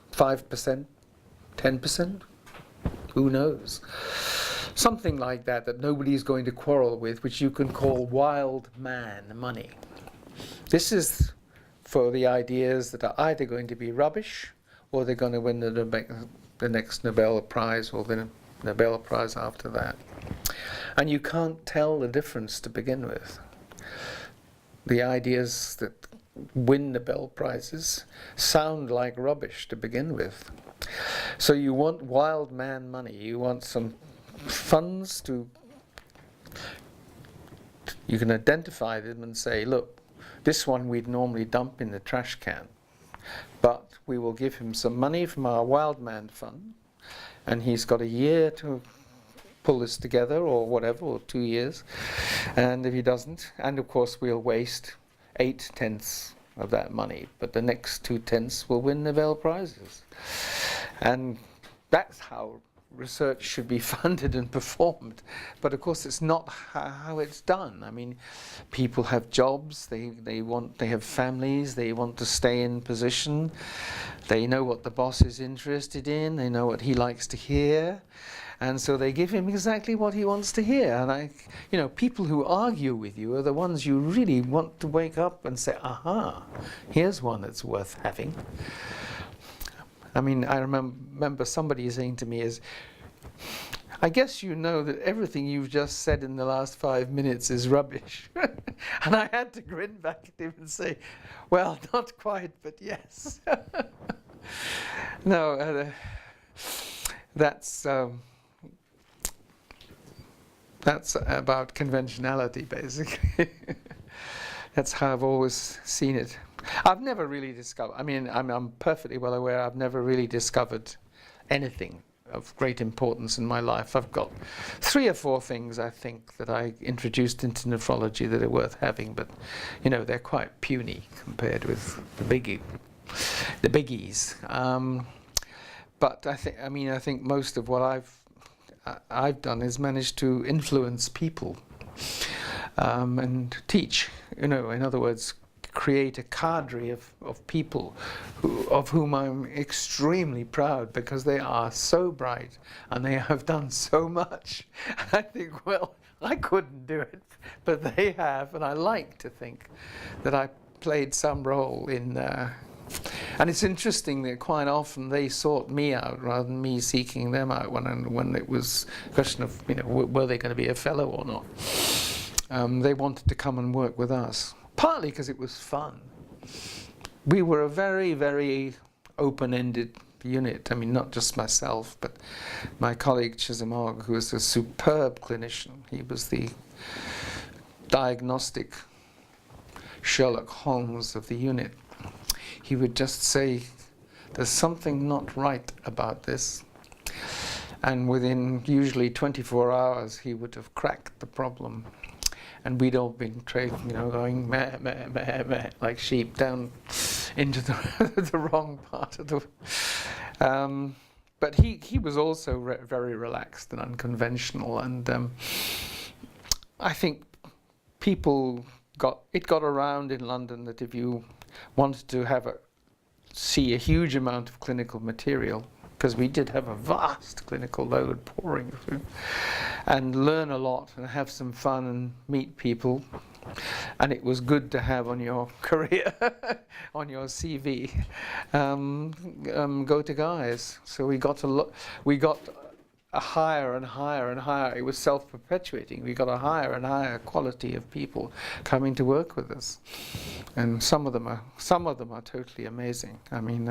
10%, who knows? Something like that nobody's going to quarrel with, which you can call wild man money. This is for the ideas that are either going to be rubbish or they're going to win the next Nobel Prize or the Nobel Prize after that. And you can't tell the difference to begin with. The ideas that win Nobel Prizes sound like rubbish to begin with. So you want wild man money. You want some funds you can identify them and say, look, this one we'd normally dump in the trash can, but we will give him some money from our wild man fund, and he's got a year to pull this together, or whatever, or 2 years, and if he doesn't, and of course we'll waste 8/10 of that money, but the next 2/10 will win Nobel Prizes. And that's how research should be funded and performed. But of course it's not how it's done. I mean, people have jobs, they have families, they want to stay in position, they know what the boss is interested in, they know what he likes to hear, and so they give him exactly what he wants to hear. And people who argue with you are the ones you really want to wake up and say, aha, here's one that's worth having. I mean, I remember somebody saying to me I guess you know that everything you've just said in the last 5 minutes is rubbish. And I had to grin back at him and say, well, not quite, but yes. No, that's about conventionality, basically. That's how I've always seen it. I've never really discovered, I'm perfectly well aware I've never really discovered anything of great importance in my life. I've got 3 or 4 things, I think, that I introduced into nephrology that are worth having, but they're quite puny compared with the biggies. But I think most of what I've done is managed to influence people and teach. In other words, create a cadre of people of whom I'm extremely proud, because they are so bright and they have done so much. I think, well, I couldn't do it, but they have, and I like to think that I played some role in and it's interesting that quite often they sought me out rather than me seeking them out when it was a question of were they going to be a fellow or not. They wanted to come and work with us. Partly because it was fun. We were a very, very open-ended unit. I mean, not just myself, but my colleague Chisimog, who was a superb clinician. He was the diagnostic Sherlock Holmes of the unit. He would just say, there's something not right about this. And within usually 24 hours, he would have cracked the problem. And we'd all been going meh, meh, meh, meh, like sheep down into the wrong part of the. But he was also very relaxed and unconventional, and I think people got around in London that if you wanted to see a huge amount of clinical material, because we did have a vast clinical load pouring through, and learn a lot and have some fun and meet people, and it was good to have on your career, on your CV. Go to Guy's. So we got a higher and higher and higher. It was self-perpetuating. We got a higher and higher quality of people coming to work with us, and some of them are totally amazing. I mean,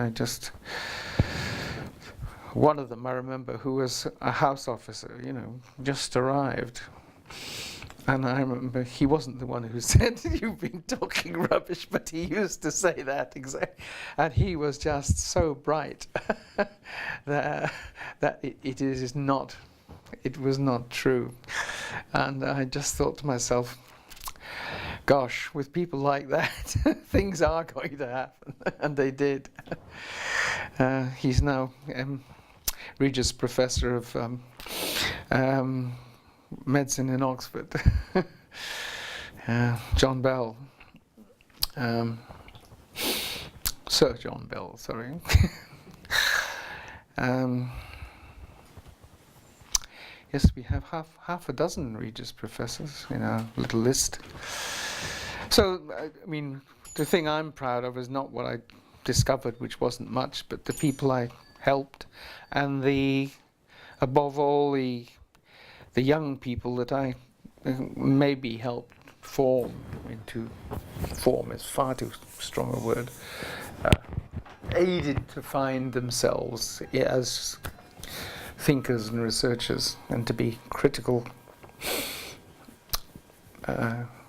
one of them I remember, who was a house officer, just arrived, And I remember he wasn't the one who said, "You've been talking rubbish," but he used to say that exactly. And he was just so bright that it was not true. And I just thought to myself, gosh, with people like that, things are going to happen. And they did. He's now Regius Professor of medicine in Oxford. John Bell. Sir John Bell, sorry. Yes, we have half a dozen Regius Professors in our little list. So, I mean, the thing I'm proud of is not what I discovered, which wasn't much, but the people I helped, and above all, the young people that I maybe helped form is far too strong a word, aided to find themselves as thinkers and researchers, and to be critical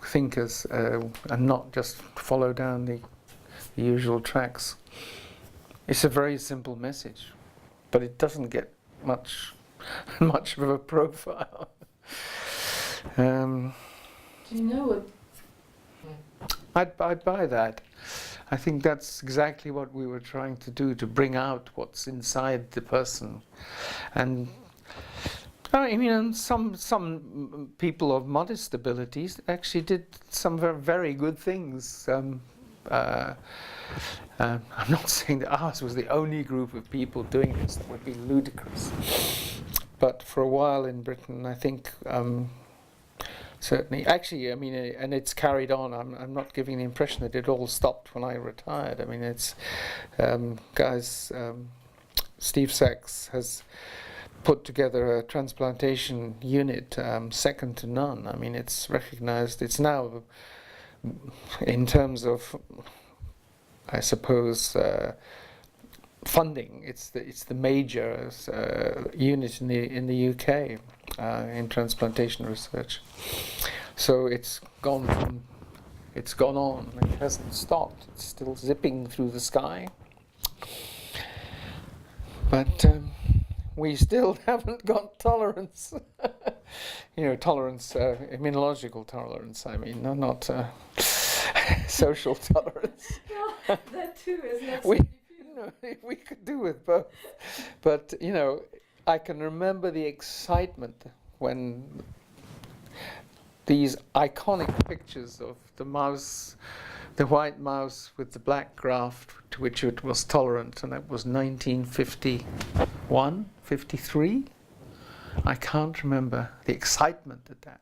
thinkers, and not just follow down the usual tracks. It's a very simple message, but it doesn't get much of a profile. Do you know what? I'd buy that. I think that's exactly what we were trying to do, to bring out what's inside the person. And I mean, and some people of modest abilities actually did some very, very good things. I'm not saying that ours was the only group of people doing this. That would be ludicrous. But for a while in Britain, I think certainly, actually, I mean, and it's carried on. I'm not giving the impression that it all stopped when I retired. I mean, it's guys. Steve Sachs has put together a transplantation unit second to none. I mean, it's recognized. It's now, in terms of, I suppose, funding, it's the major unit in the UK in transplantation research. So it's gone on. It hasn't stopped. It's still zipping through the sky. But we still haven't got tolerance. Tolerance, immunological tolerance. I mean, not social tolerance. Well, that too is not. We could do with both. But I can remember the excitement when these iconic pictures of the mouse, the white mouse with the black graft to which it was tolerant, and that was 1951, 53. I can't remember the excitement at that.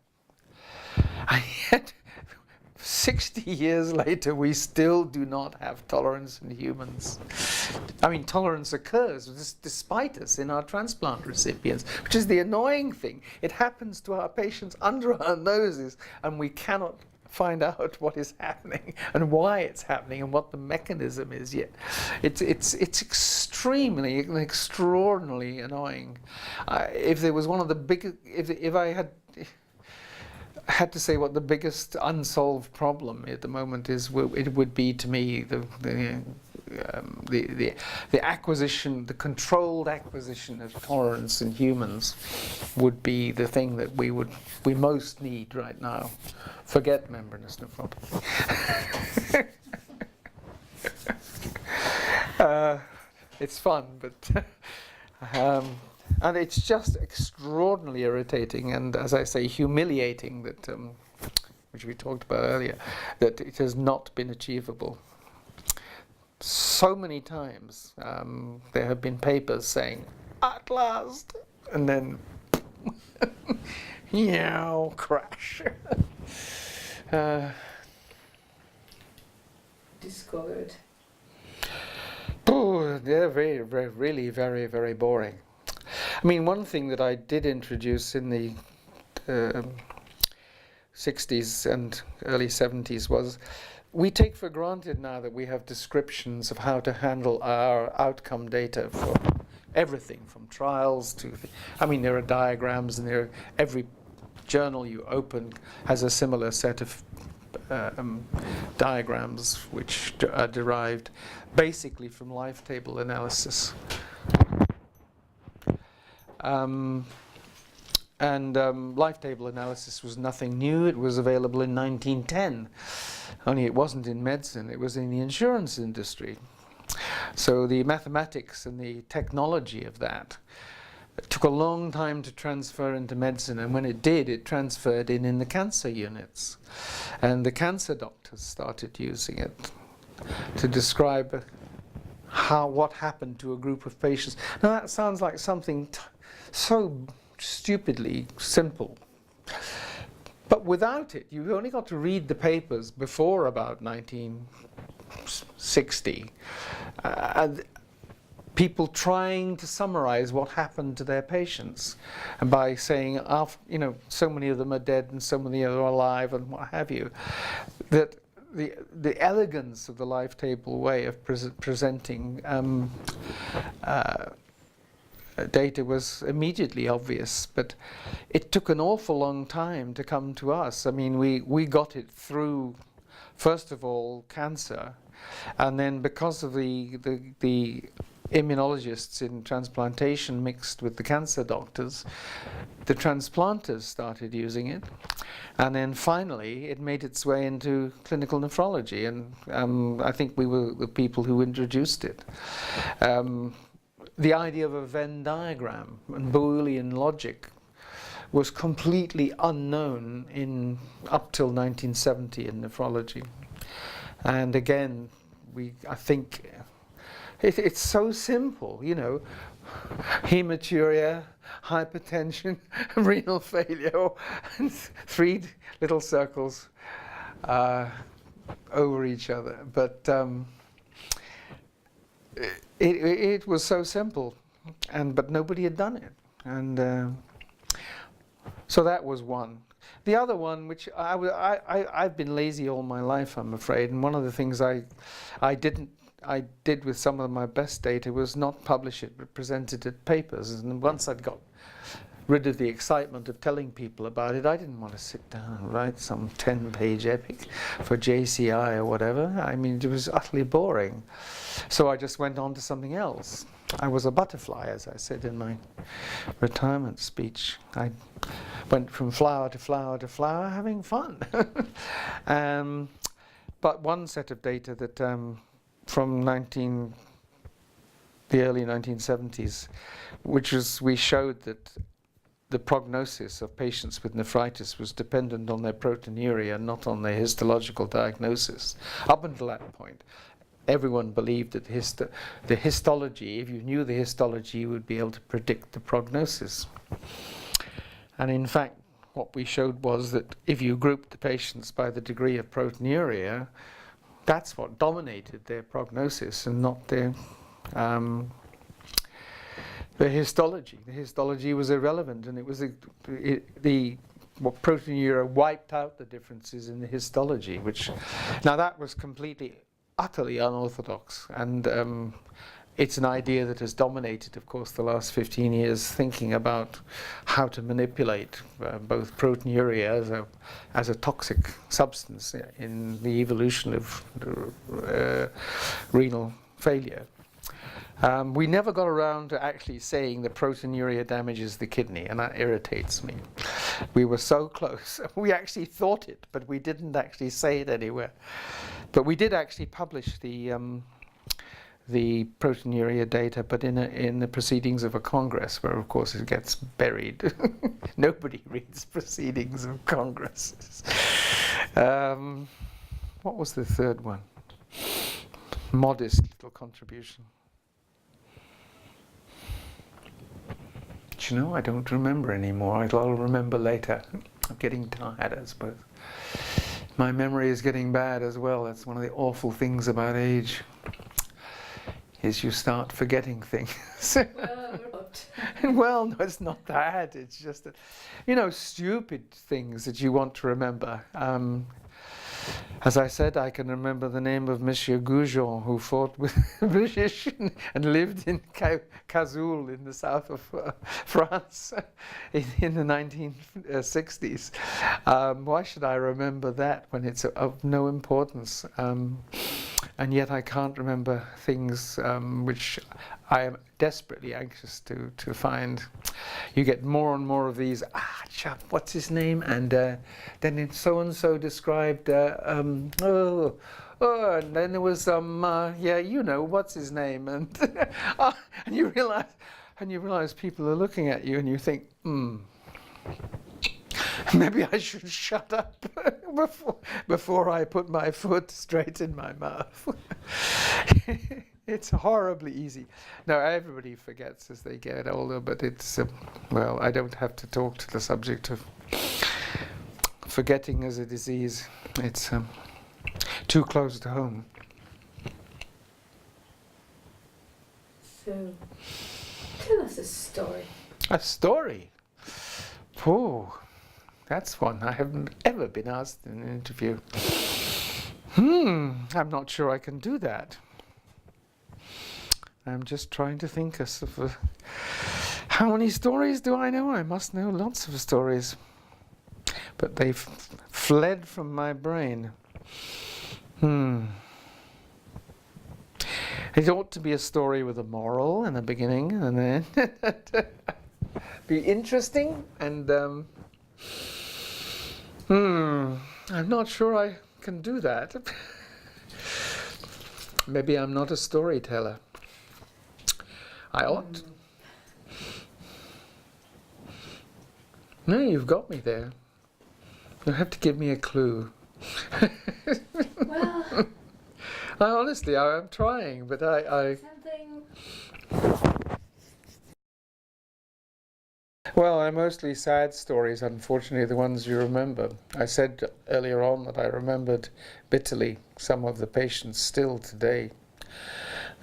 And yet, 60 years later, we still do not have tolerance in humans. I mean, tolerance occurs despite us in our transplant recipients, which is the annoying thing. It happens to our patients under our noses, and we cannot find out what is happening and why it's happening and what the mechanism is yet. It's extraordinarily annoying. If there was one of the biggest, if I had to say what the biggest unsolved problem at the moment is, it would be to me the acquisition, the controlled acquisition of tolerance in humans would be the thing that we most need right now. Forget membranous nephropathy. It's fun, but and it's just extraordinarily irritating and, as I say, humiliating that, which we talked about earlier, that it has not been achievable. So many times there have been papers saying, "At last," and then, crash. Discovered. Oh, they're really very, very boring. I mean, one thing that I did introduce in the 60s and early 70s was, we take for granted now that we have descriptions of how to handle our outcome data for everything from trials to, there are diagrams and every journal you open has a similar set of diagrams which are derived basically from life table analysis. Life table analysis was nothing new. It was available in 1910. Only it wasn't in medicine, it was in the insurance industry. So the mathematics and the technology of that took a long time to transfer into medicine, and when it did, it transferred in the cancer units. And the cancer doctors started using it to describe what happened to a group of patients. Now that sounds like something so stupidly simple. But without it, you've only got to read the papers before about 1960. People trying to summarize what happened to their patients, and by saying, so many of them are dead and so many are alive and what have you, that the elegance of the life table way of presenting data was immediately obvious, but it took an awful long time to come to us. I mean, we got it through, first of all, cancer, and then because of the immunologists in transplantation mixed with the cancer doctors, the transplanters started using it, and then finally it made its way into clinical nephrology, and I think we were the people who introduced it. The idea of a Venn diagram and Boolean logic was completely unknown up till 1970 in nephrology. And again, I think it's so simple, hematuria, hypertension, renal failure, and 3 little circles over each other. But it was so simple, but nobody had done it, and so that was one. The other one, which I've been lazy all my life, I'm afraid, and one of the things I did with some of my best data was not publish it, but present it at papers. And once I'd got rid of the excitement of telling people about it, I didn't want to sit down and write some 10-page epic for JCI or whatever. I mean, it was utterly boring. So I just went on to something else. I was a butterfly, as I said in my retirement speech. I went from flower to flower to flower, having fun. But one set of data that from the early 1970s, we showed that the prognosis of patients with nephritis was dependent on their proteinuria, not on their histological diagnosis. Up until that point, everyone believed that the histology, if you knew the histology, you would be able to predict the prognosis. And in fact, what we showed was that if you grouped the patients by the degree of proteinuria, that's what dominated their prognosis and not their histology. The histology was irrelevant, and it was what proteinuria wiped out the differences in the histology, now that was completely, utterly unorthodox, and it's an idea that has dominated, of course, the last 15 years, thinking about how to manipulate both proteinuria as a toxic substance in the evolution of renal failure. We never got around to actually saying that proteinuria damages the kidney, and that irritates me. We were so close. We actually thought it, but we didn't actually say it anywhere. But we did actually publish the proteinuria data, but in the proceedings of a congress, where of course it gets buried. Nobody reads proceedings of congresses. What was the third one? Modest little contribution. Do you know, I don't remember anymore. I'll remember later. I'm getting tired, I suppose. My memory is getting bad as well. That's one of the awful things about age, is you start forgetting things. Well, no, it's not that. It's just that, stupid things that you want to remember. As I said, I can remember the name of Monsieur Goujon, who fought with the British and lived in Cazoul in the south of France in the 1960s. Why should I remember that when it's of no importance? And yet I can't remember things which I am desperately anxious to find. You get more and more of these, chap, what's his name? And then so-and-so described, and then there was yeah, you know, what's his name? And, and you realize people are looking at you and you think, maybe I should shut up before I put my foot straight in my mouth. It's horribly easy. Now, everybody forgets as they get older, but it's, well, I don't have to talk to the subject of forgetting as a disease. It's too close to home. So, tell us a story. A story? Oh, that's one I haven't ever been asked in an interview. I'm not sure I can do that. I'm just trying to think of how many stories do I know? I must know lots of stories. But they've fled from my brain. It ought to be a story with a moral in the beginning, and then be interesting, and I'm not sure I can do that. Maybe I'm not a storyteller. I ought. No, you've got me there. You'll have to give me a clue. Well, Honestly, I'm trying, but I something. Well, they're mostly sad stories, unfortunately, the ones you remember. I said earlier on that I remembered bitterly some of the patients still today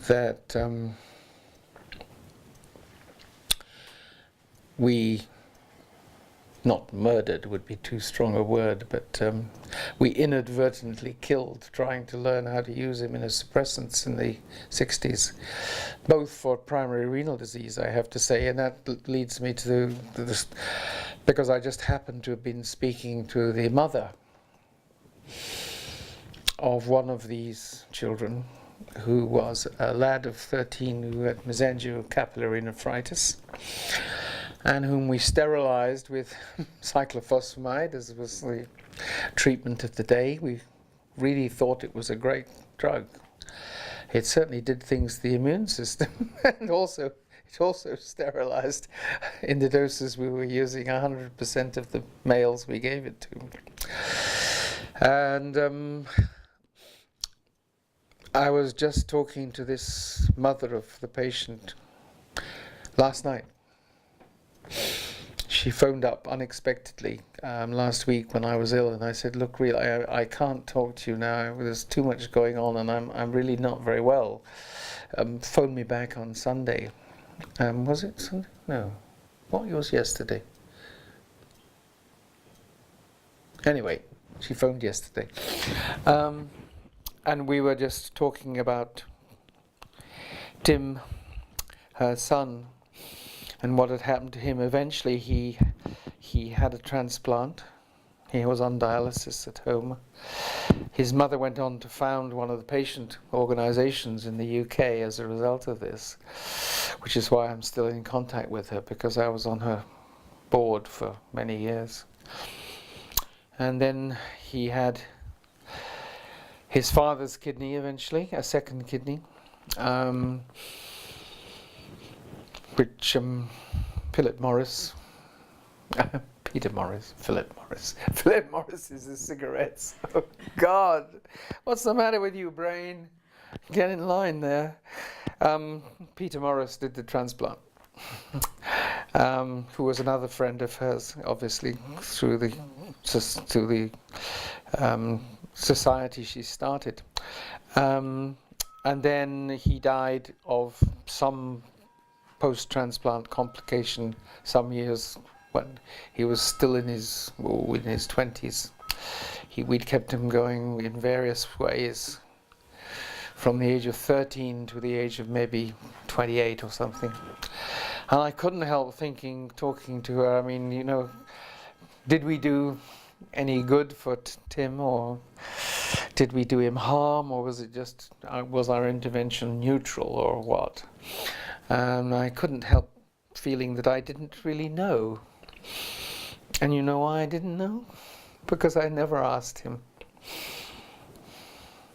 that we, not murdered would be too strong a word, but we inadvertently killed trying to learn how to use immunosuppressants in the 60s, both for primary renal disease, I have to say, and that leads me to this, because I just happened to have been speaking to the mother of one of these children, who was a lad of 13 who had mesangiocapillary nephritis, and whom we sterilized with cyclophosphamide, as was the treatment of the day. We really thought it was a great drug. It certainly did things to the immune system, and it also sterilized in the doses we were using 100% of the males we gave it to. And I was just talking to this mother of the patient last night. She phoned up unexpectedly last week when I was ill, and I said, look, really, I can't talk to you now. There's too much going on, and I'm really not very well. Phone me back on Sunday. Was it Sunday? No. What was yesterday? Anyway, she phoned yesterday. And we were just talking about Tim, her son, and what had happened to him. Eventually he had a transplant. He was on dialysis at home. His mother went on to found one of the patient organizations in the UK as a result of this, which is why I'm still in contact with her, because I was on her board for many years. And then he had his father's kidney eventually, a second kidney, which Philip Morris, Philip Morris is the cigarettes. Oh God, what's the matter with you, brain? Get in line there. Peter Morris did the transplant, who was another friend of hers, obviously through the society she started, and then he died of some post-transplant complication some years when he was still in his 20s. we'd kept him going in various ways from the age of 13 to the age of maybe 28 or something. And I couldn't help thinking, talking to her, I mean, you know, did we do any good for Tim, or did we do him harm, or was it just, was our intervention neutral, or what? I couldn't help feeling that I didn't really know. And you know why I didn't know? Because I never asked him.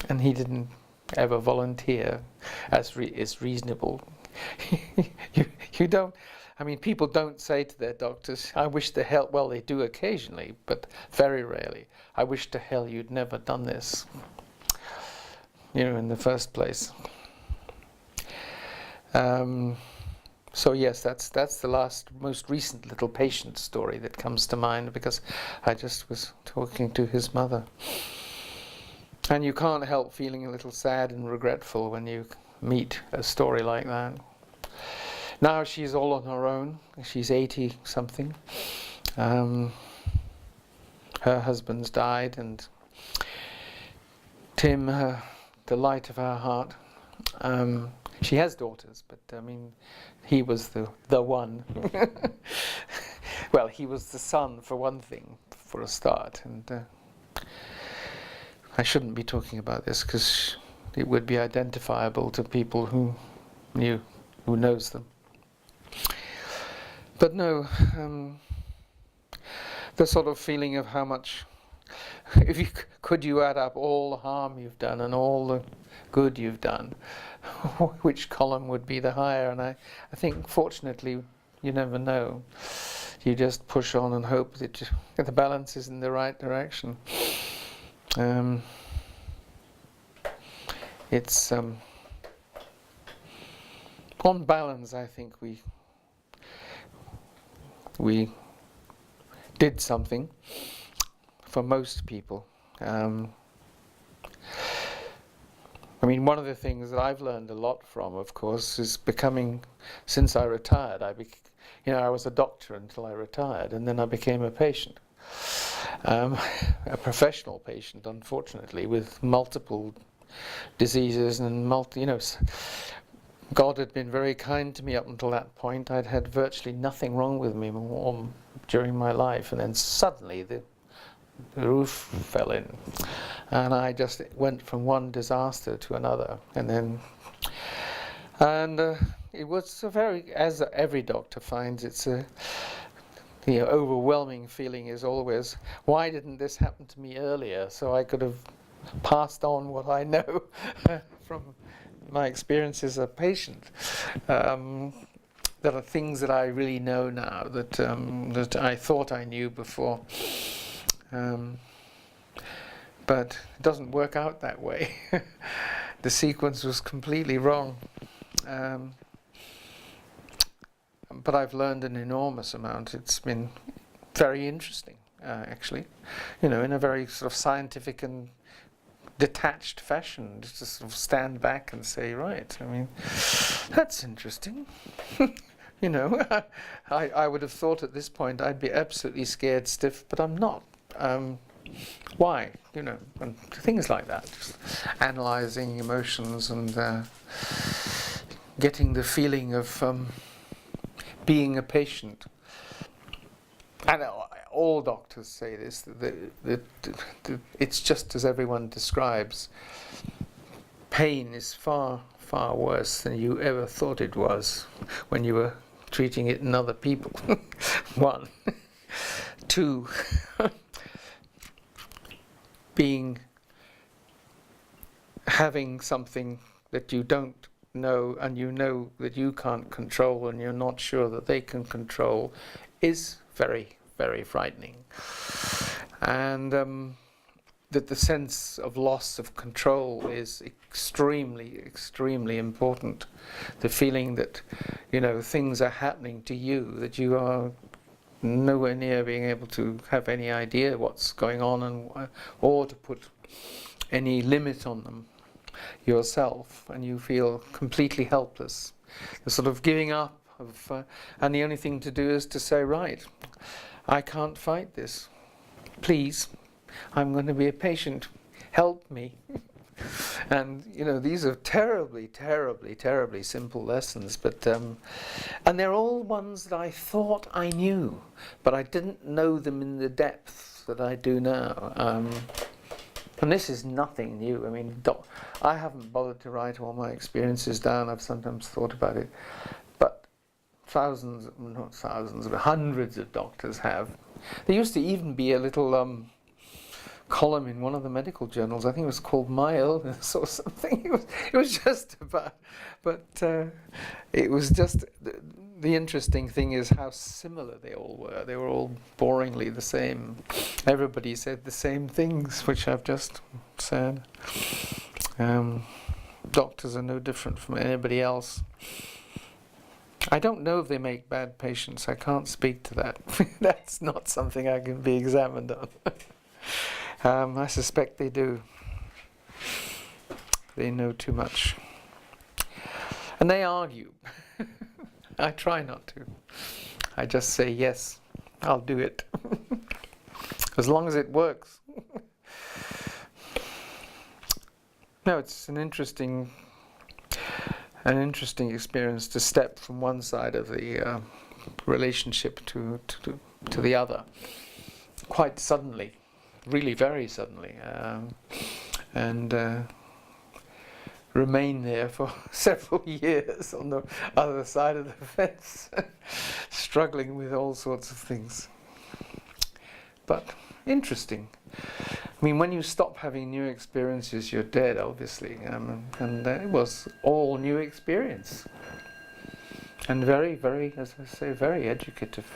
And he didn't ever volunteer, as is reasonable. You don't, I mean, people don't say to their doctors, I wish to hell, well, they do occasionally, but very rarely, I wish to hell you'd never done this, you know, in the first place. So yes, that's the most recent little patient story that comes to mind, because I just was talking to his mother. And you can't help feeling a little sad and regretful when you meet a story like that. Now she's all on her own. She's 80 something. Her husband's died, and Tim, the light of her heart. She has daughters, but I mean, he was the one. Well, he was the son for one thing, for a start. And I shouldn't be talking about this because it would be identifiable to people who knows them. But no, the sort of feeling of how much, if you could you add up all the harm you've done and all the good you've done, which column would be the higher? And I think fortunately you never know. You just push on and hope that the balance is in the right direction. It's on balance, I think we did something for most people. I mean, one of the things that I've learned a lot from, of course, is becoming, since I retired, I was a doctor until I retired, and then I became a patient. A professional patient, unfortunately, with multiple diseases and God had been very kind to me up until that point. I'd had virtually nothing wrong with me during my life, and then suddenly the roof fell in, and I just went from one disaster to another, and it was as every doctor finds, it's the overwhelming feeling is always, why didn't this happen to me earlier, so I could have passed on what I know from my experience as a patient. There are things that I really know now that I thought I knew before, but it doesn't work out that way. The sequence was completely wrong. But I've learned an enormous amount. It's been very interesting, actually, in a very sort of scientific and detached fashion, just to sort of stand back and say, right, I mean, that's interesting. I would have thought at this point I'd be absolutely scared stiff, but I'm not. Why? And things like that. Just analysing emotions and getting the feeling of being a patient. And all doctors say this, that it's just as everyone describes. Pain is far, far worse than you ever thought it was when you were treating it in other people. One. Two, having something that you don't know, and you know that you can't control, and you're not sure that they can control, is very, very frightening. And that the sense of loss of control is extremely, extremely important. The feeling that, things are happening to you, that you are nowhere near being able to have any idea what's going on, or to put any limit on them yourself, and you feel completely helpless. You're sort of giving up, and the only thing to do is to say, right, I can't fight this. Please, I'm going to be a patient. Help me. And these are terribly, terribly, terribly simple lessons, but and they're all ones that I thought I knew, but I didn't know them in the depth that I do now. And this is nothing new. I mean, I haven't bothered to write all my experiences down. I've sometimes thought about it, but not thousands, but hundreds of doctors have. There used to even be a little column in one of the medical journals. I think it was called My Illness or something. It was just about, but it was just the interesting thing is how similar they all were. They were all boringly the same. Everybody said the same things, which I've just said. Doctors are no different from anybody else. I don't know if they make bad patients. I can't speak to that. That's not something I can be examined on. I suspect they do. They know too much. And they argue. I try not to. I just say, yes, I'll do it. As long as it works. No, it's an interesting experience to step from one side of the relationship to the other. Quite suddenly. Really very suddenly. And remain there for several years on the other side of the fence, struggling with all sorts of things. But interesting. I mean, when you stop having new experiences, you're dead, obviously. And it was all new experience. And very, very, as I say, very educative.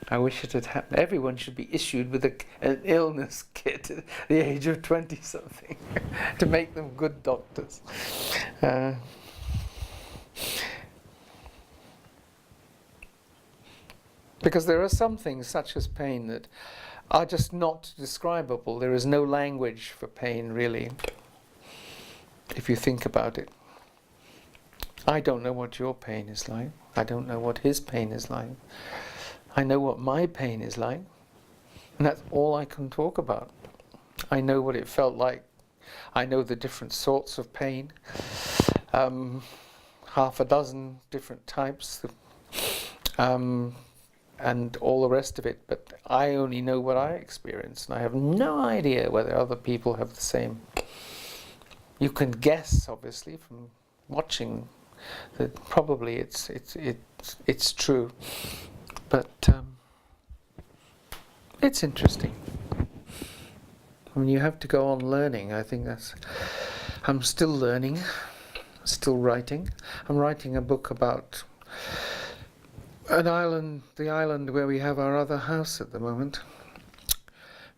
I wish it had happened. Everyone should be issued with an illness kit at the age of 20-something to make them good doctors. Because there are some things, such as pain, that are just not describable. There is no language for pain, really, if you think about it. I don't know what your pain is like. I don't know what his pain is like. I know what my pain is like, and that's all I can talk about. I know what it felt like. I know the different sorts of pain, half a dozen different types, and all the rest of it, but I only know what I experience, and I have no idea whether other people have the same. You can guess, obviously, from watching that probably it's true. But it's interesting. I mean, you have to go on learning. I think I'm still learning, still writing. I'm writing a book about an island, the island where we have our other house at the moment,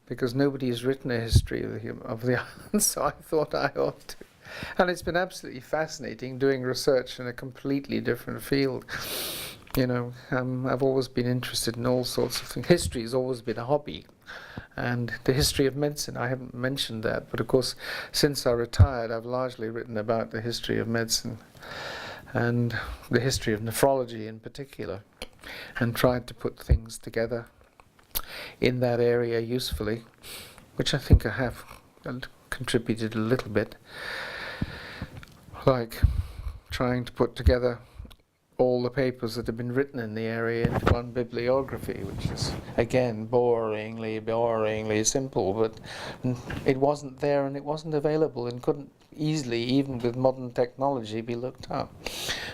because nobody has written a history of the island, so I thought I ought to. And it's been absolutely fascinating doing research in a completely different field. I've always been interested in all sorts of things. History has always been a hobby. And the history of medicine, I haven't mentioned that. But of course, since I retired, I've largely written about the history of medicine and the history of nephrology in particular, and tried to put things together in that area usefully, which I think I have contributed a little bit. Like trying to put together all the papers that have been written in the area into one bibliography, which is, again, boringly simple, but it wasn't there and it wasn't available and couldn't easily, even with modern technology, be looked up,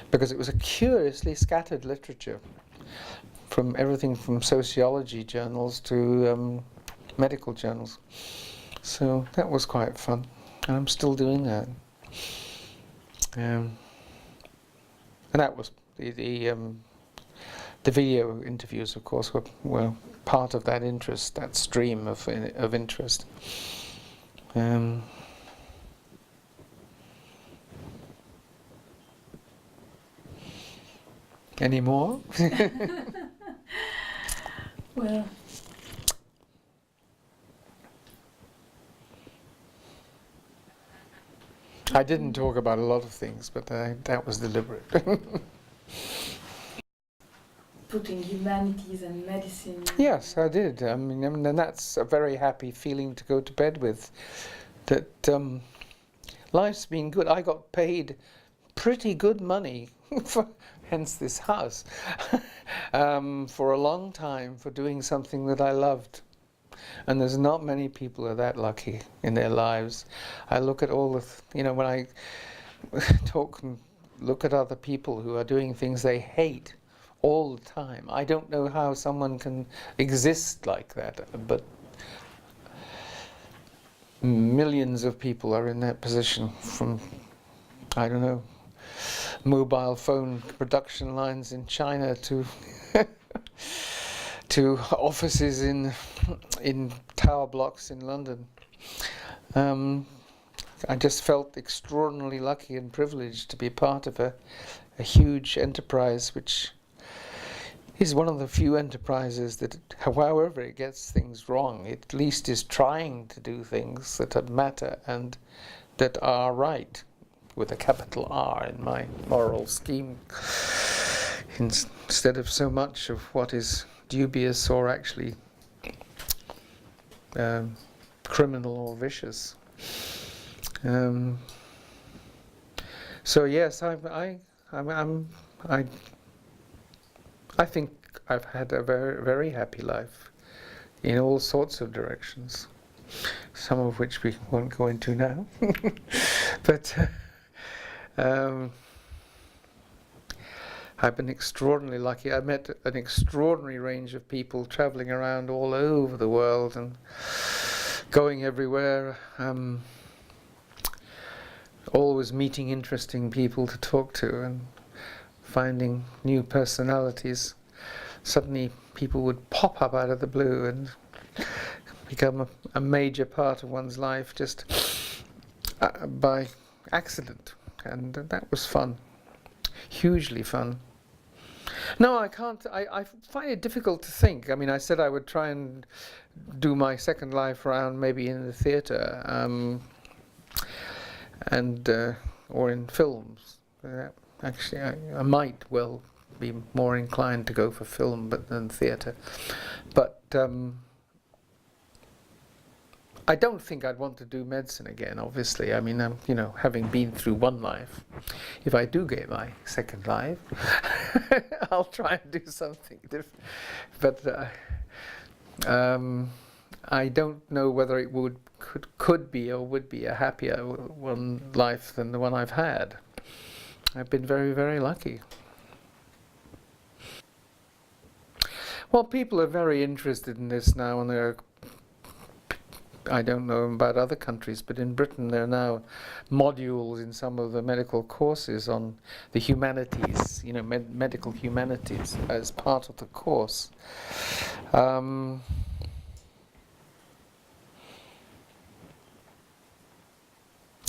because it was a curiously scattered literature, from everything from sociology journals to medical journals. So that was quite fun, and I'm still doing that. And that was the video interviews, of course, were part of that interest, that stream of interest. Any more? Well, I didn't talk about a lot of things, but that was deliberate. putting humanities and medicine. Yes, I did. I mean, and that's a very happy feeling to go to bed with. That life's been good. I got paid pretty good money, hence this house, for a long time for doing something that I loved. And there's not many people who are that lucky in their lives. I look at all the, when I talk and look at other people who are doing things they hate all the time. I don't know how someone can exist like that, but millions of people are in that position, from, I don't know, mobile phone production lines in China to to offices in tower blocks in London. I just felt extraordinarily lucky and privileged to be part of a huge enterprise, which is one of the few enterprises that, however it gets things wrong, it at least is trying to do things that matter and that are right, with a capital R in my moral scheme, instead of so much of what is dubious or actually criminal or vicious. So yes, I think I've had a very, very happy life in all sorts of directions, some of which we won't go into now. But I've been extraordinarily lucky. I met an extraordinary range of people traveling around all over the world and going everywhere. Always meeting interesting people to talk to and finding new personalities. Suddenly people would pop up out of the blue and become a major part of one's life just by accident, and that was fun, hugely fun. No, I can't, I find it difficult to think. I mean, I said I would try and do my second life around maybe in the theatre, or in films. Actually, I might well be more inclined to go for film than theatre. But I don't think I'd want to do medicine again, obviously. I mean, having been through one life, if I do get my second life, I'll try and do something different. But I don't know whether it could be or would be a happier one life than the one I've had. I've been very, very lucky. Well, people are very interested in this now, and I don't know about other countries, but in Britain there are now modules in some of the medical courses on the humanities, medical humanities as part of the course.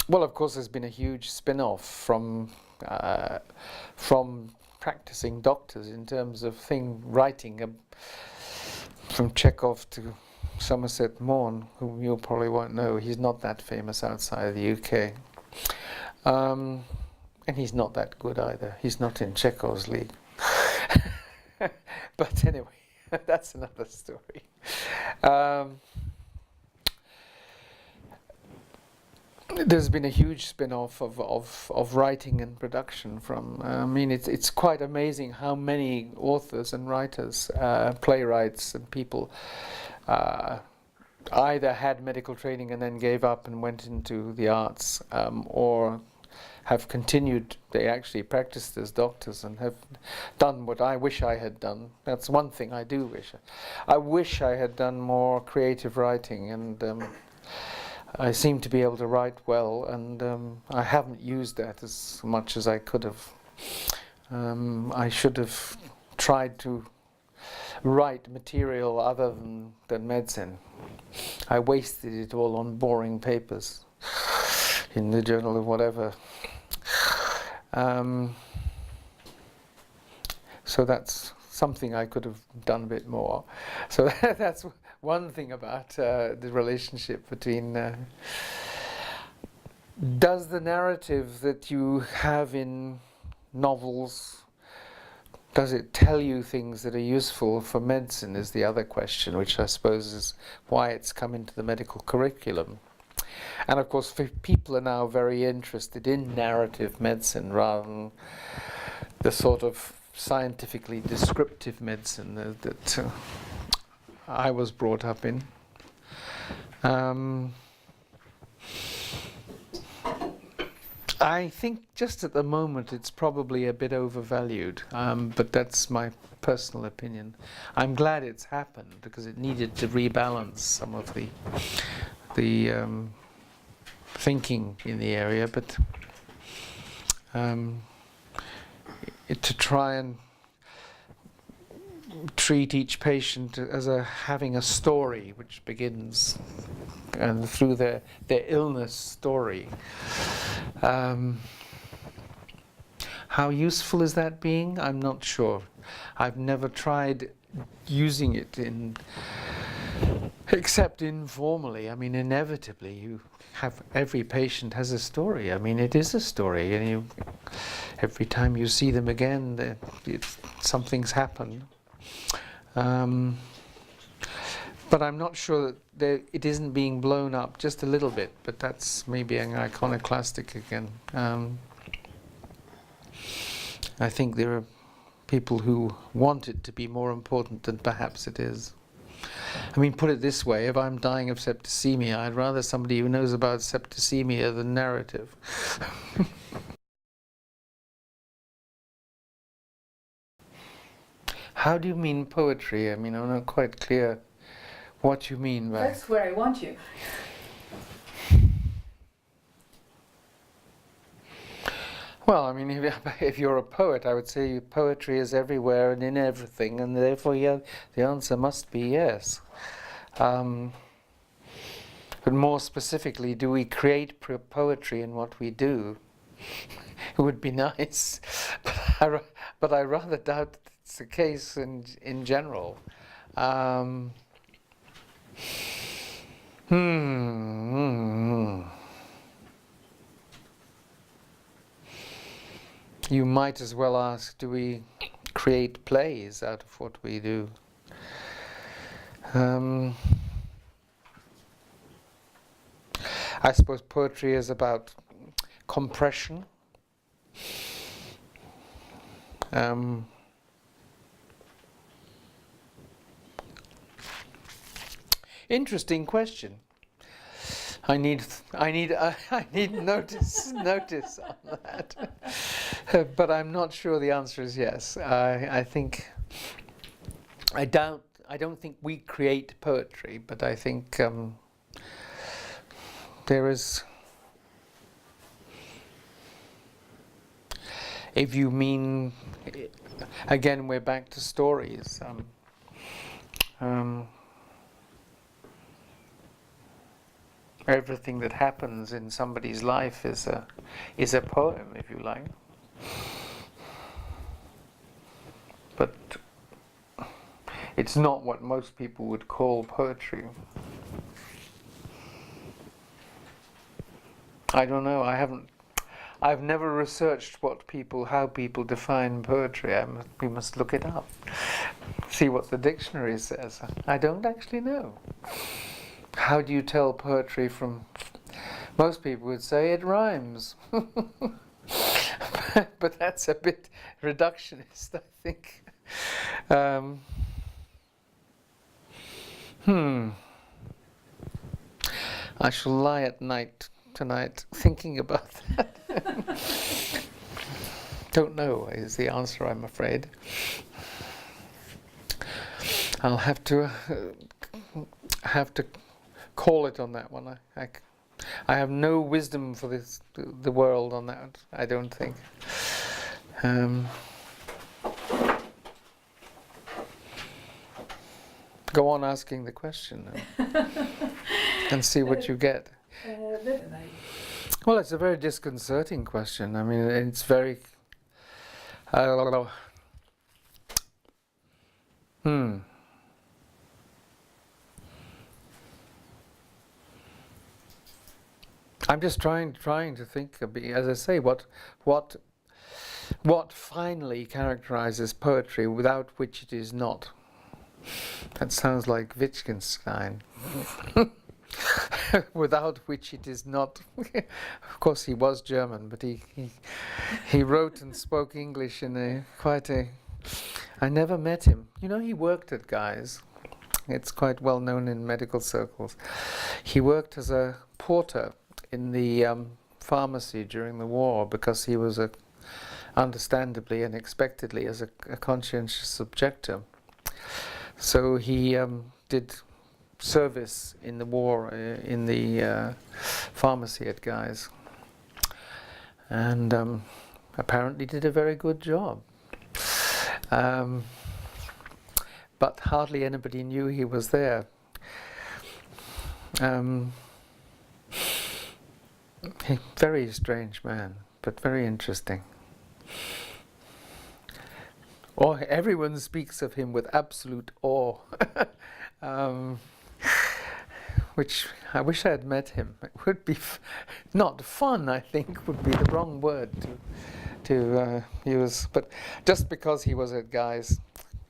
Well, of course, there's been a huge spin-off from practicing doctors in terms of writing, from Chekhov to Somerset Maugham, whom you probably won't know. He's not that famous outside the UK. And he's not that good either. He's not in Chekhov's league. But anyway, that's another story. There's been a huge spin-off of writing and production from. I mean, it's quite amazing how many authors and writers, playwrights and people, either had medical training and then gave up and went into the arts, or have continued. They actually practiced as doctors and have done what I wish I had done. That's one thing I do wish. I wish I had done more creative writing, and I seem to be able to write well, and I haven't used that as much as I could have. I should have tried to write material other than medicine. I wasted it all on boring papers in the journal or whatever. So that's something I could have done a bit more. So that's one thing about the relationship between does the narrative that you have in novels does it tell you things that are useful for medicine is the other question, which I suppose is why it's come into the medical curriculum. And of course, people are now very interested in narrative medicine rather than the sort of scientifically descriptive medicine that I was brought up in. I think just at the moment it's probably a bit overvalued, but that's my personal opinion. I'm glad it's happened because it needed to rebalance some of the thinking in the area, but to try and treat each patient as having a story which begins and through their illness story. How useful is that being? I'm not sure. I've never tried using it except informally. I mean, inevitably, every patient has a story. I mean, it is a story, and every time you see them again, something's happened. But I'm not sure that it isn't being blown up just a little bit, but that's maybe an iconoclastic again. I think there are people who want it to be more important than perhaps it is. I mean, put it this way, if I'm dying of septicemia, I'd rather somebody who knows about septicemia than narrative. How do you mean poetry? I mean, I'm not quite clear what you mean by... That's where I want you. Well, I mean, if you're a poet, I would say poetry is everywhere and in everything, and therefore, yeah, the answer must be yes. But more specifically, do we create poetry in what we do? It would be nice, but I rather doubt it's the case in general. You might as well ask, do we create plays out of what we do? I suppose poetry is about compression. Interesting question. I need notice on that. But I'm not sure the answer is yes. I don't think we create poetry, but I think there is, if you mean, again, we're back to stories. Everything that happens in somebody's life is a poem, if you like. But it's not what most people would call poetry. I don't know. I've never researched how people define poetry. We must look it up, see what the dictionary says. I don't actually know. How do you tell poetry from... Most people would say it rhymes. But that's a bit reductionist, I think. I shall lie at night tonight thinking about that. Don't know is the answer, I'm afraid. I'll have to call it on that one. I have no wisdom for the world on that, I don't think. Go on asking the question and see what you get. Well, it's a very disconcerting question. I mean, it's very... I'm just trying to think, as I say, what what finally characterizes poetry without which it is not. That sounds like Wittgenstein. Without which it is not. Of course, he was German, but he wrote and spoke English in I never met him. You know, he worked at Guy's. It's quite well known in medical circles. He worked as a porter in the pharmacy during the war because he was understandably and expectedly as a conscientious objector. So he did service in the war in the pharmacy at Guy's, and apparently did a very good job. But hardly anybody knew he was there. Very strange man, but very interesting. Everyone speaks of him with absolute awe, which I wish I had met him. It would be not fun, I think, would be the wrong word to use. But just because he was at Guy's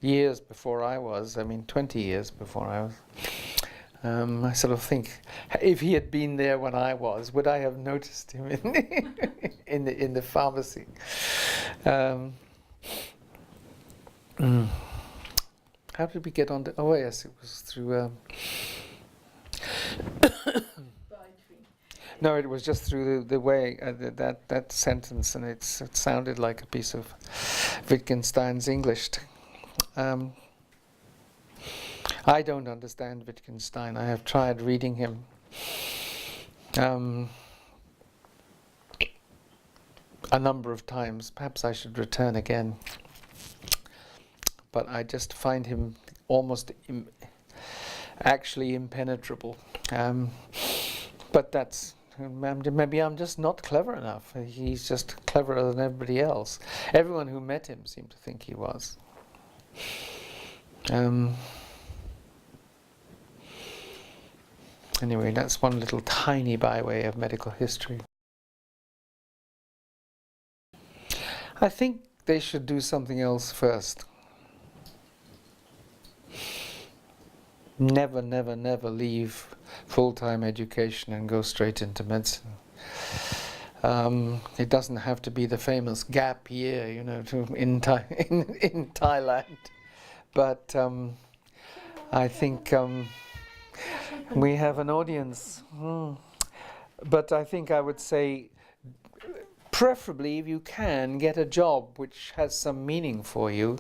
years before I was, 20 years before I was, I sort of think, if he had been there when I was, would I have noticed him in the pharmacy? How did we get on to? Oh yes, it was through. No, it was just through the way that sentence, and it sounded like a piece of Wittgenstein's English. I don't understand Wittgenstein. I have tried reading him. A number of times. Perhaps I should return again. But I just find him almost actually impenetrable. But that's maybe I'm just not clever enough. He's just cleverer than everybody else. Everyone who met him seemed to think he was. Anyway, that's one little tiny byway of medical history. I think they should do something else first. Never, never, never leave full-time education and go straight into medicine. It doesn't have to be the famous gap year, in Thailand. But I think we have an audience. But I think I would say, preferably, if you can, get a job which has some meaning for you,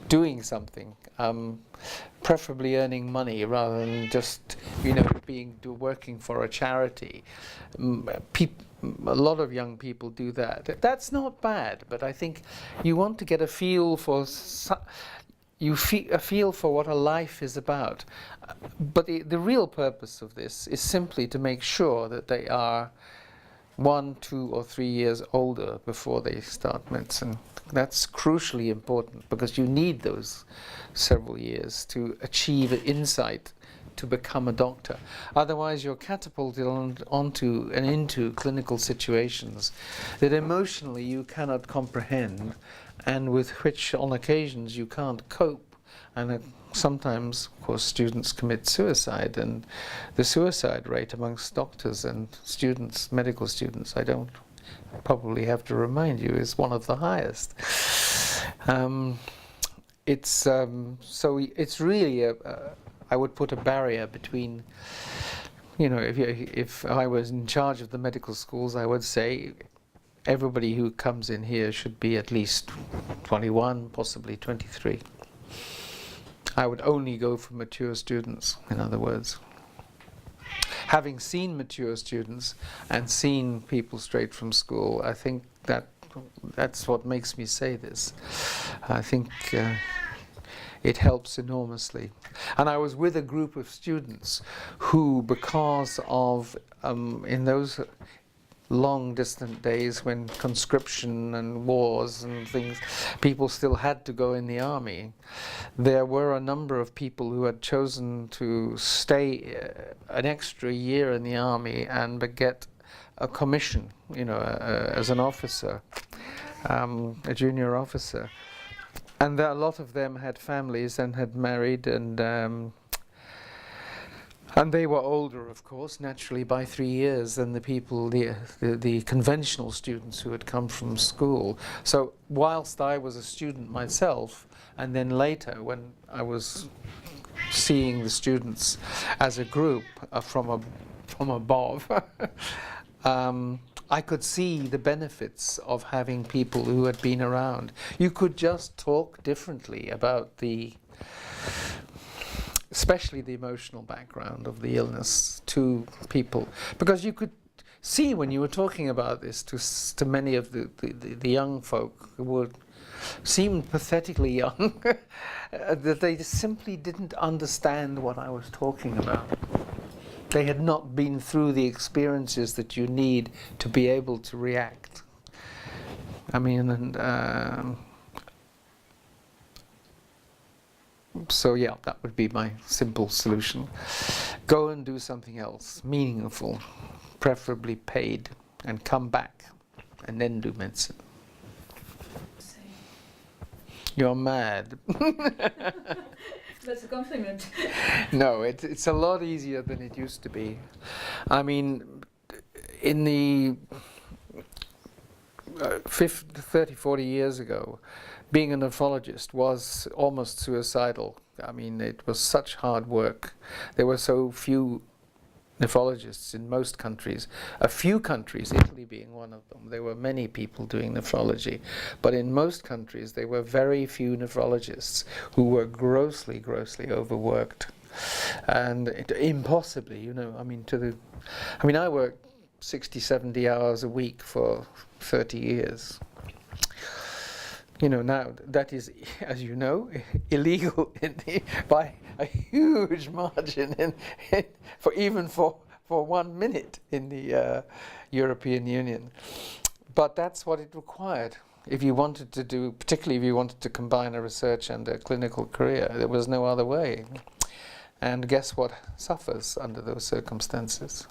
doing something. Preferably earning money rather than just, working for a charity. A lot of young people do that. That's not bad, but I think you want to get a feel for a feel for what a life is about. But the real purpose of this is simply to make sure that they are 1, 2, or 3 years older before they start medicine. That's crucially important because you need those several years to achieve insight to become a doctor. Otherwise you're catapulted onto and into clinical situations that emotionally you cannot comprehend and with which on occasions you can't cope. And sometimes, of course, students commit suicide, and the suicide rate amongst doctors and students, medical students, I probably have to remind you, is one of the highest. So it's really I would put a barrier between, if I was in charge of the medical schools, I would say everybody who comes in here should be at least 21, possibly 23. I would only go for mature students, in other words. Having seen mature students and seen people straight from school, I think that's what makes me say this. I think it helps enormously. And I was with a group of students who, because of, in those long distant days when conscription and wars and things, people still had to go in the army. There were a number of people who had chosen to stay an extra year in the army and get a commission, as an officer. a junior officer. And a lot of them had families and had married, and they were older, of course, naturally by 3 years than the people, the conventional students who had come from school. So whilst I was a student myself, and then later when I was seeing the students as a group from above, I could see the benefits of having people who had been around. You could just talk differently about especially the emotional background of the illness to people, because you could see when you were talking about this to many of the young folk who would seemed pathetically young, that they simply didn't understand what I was talking about. They had not been through the experiences that you need to be able to react. I mean, and so yeah, that would be my simple solution. Go and do something else, meaningful, preferably paid, and come back, and then do medicine. You're mad. That's a compliment. No, it's a lot easier than it used to be. I mean, in the 30, 40 years ago, being a nephrologist was almost suicidal. I mean, it was such hard work. There were so few nephrologists in most countries. A few countries, Italy being one of them, there were many people doing nephrology. But in most countries, there were very few nephrologists who were grossly, grossly overworked. And impossibly, you know, I mean, I worked 60, 70 hours a week for 30 years. You know, now that is, as you know, illegal by a huge margin for 1 minute in the European Union. But that's what it required. If you wanted to do, particularly if you wanted to combine a research and a clinical career, there was no other way. And guess what suffers under those circumstances?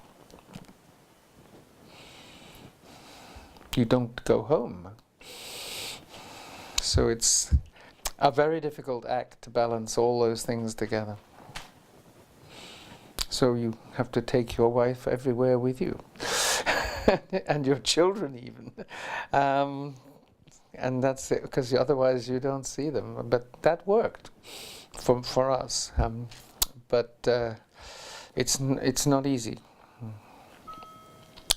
You don't go home. So it's a very difficult act to balance all those things together. So you have to take your wife everywhere with you, and your children even. And that's it, because otherwise you don't see them. But that worked for us. But it's not easy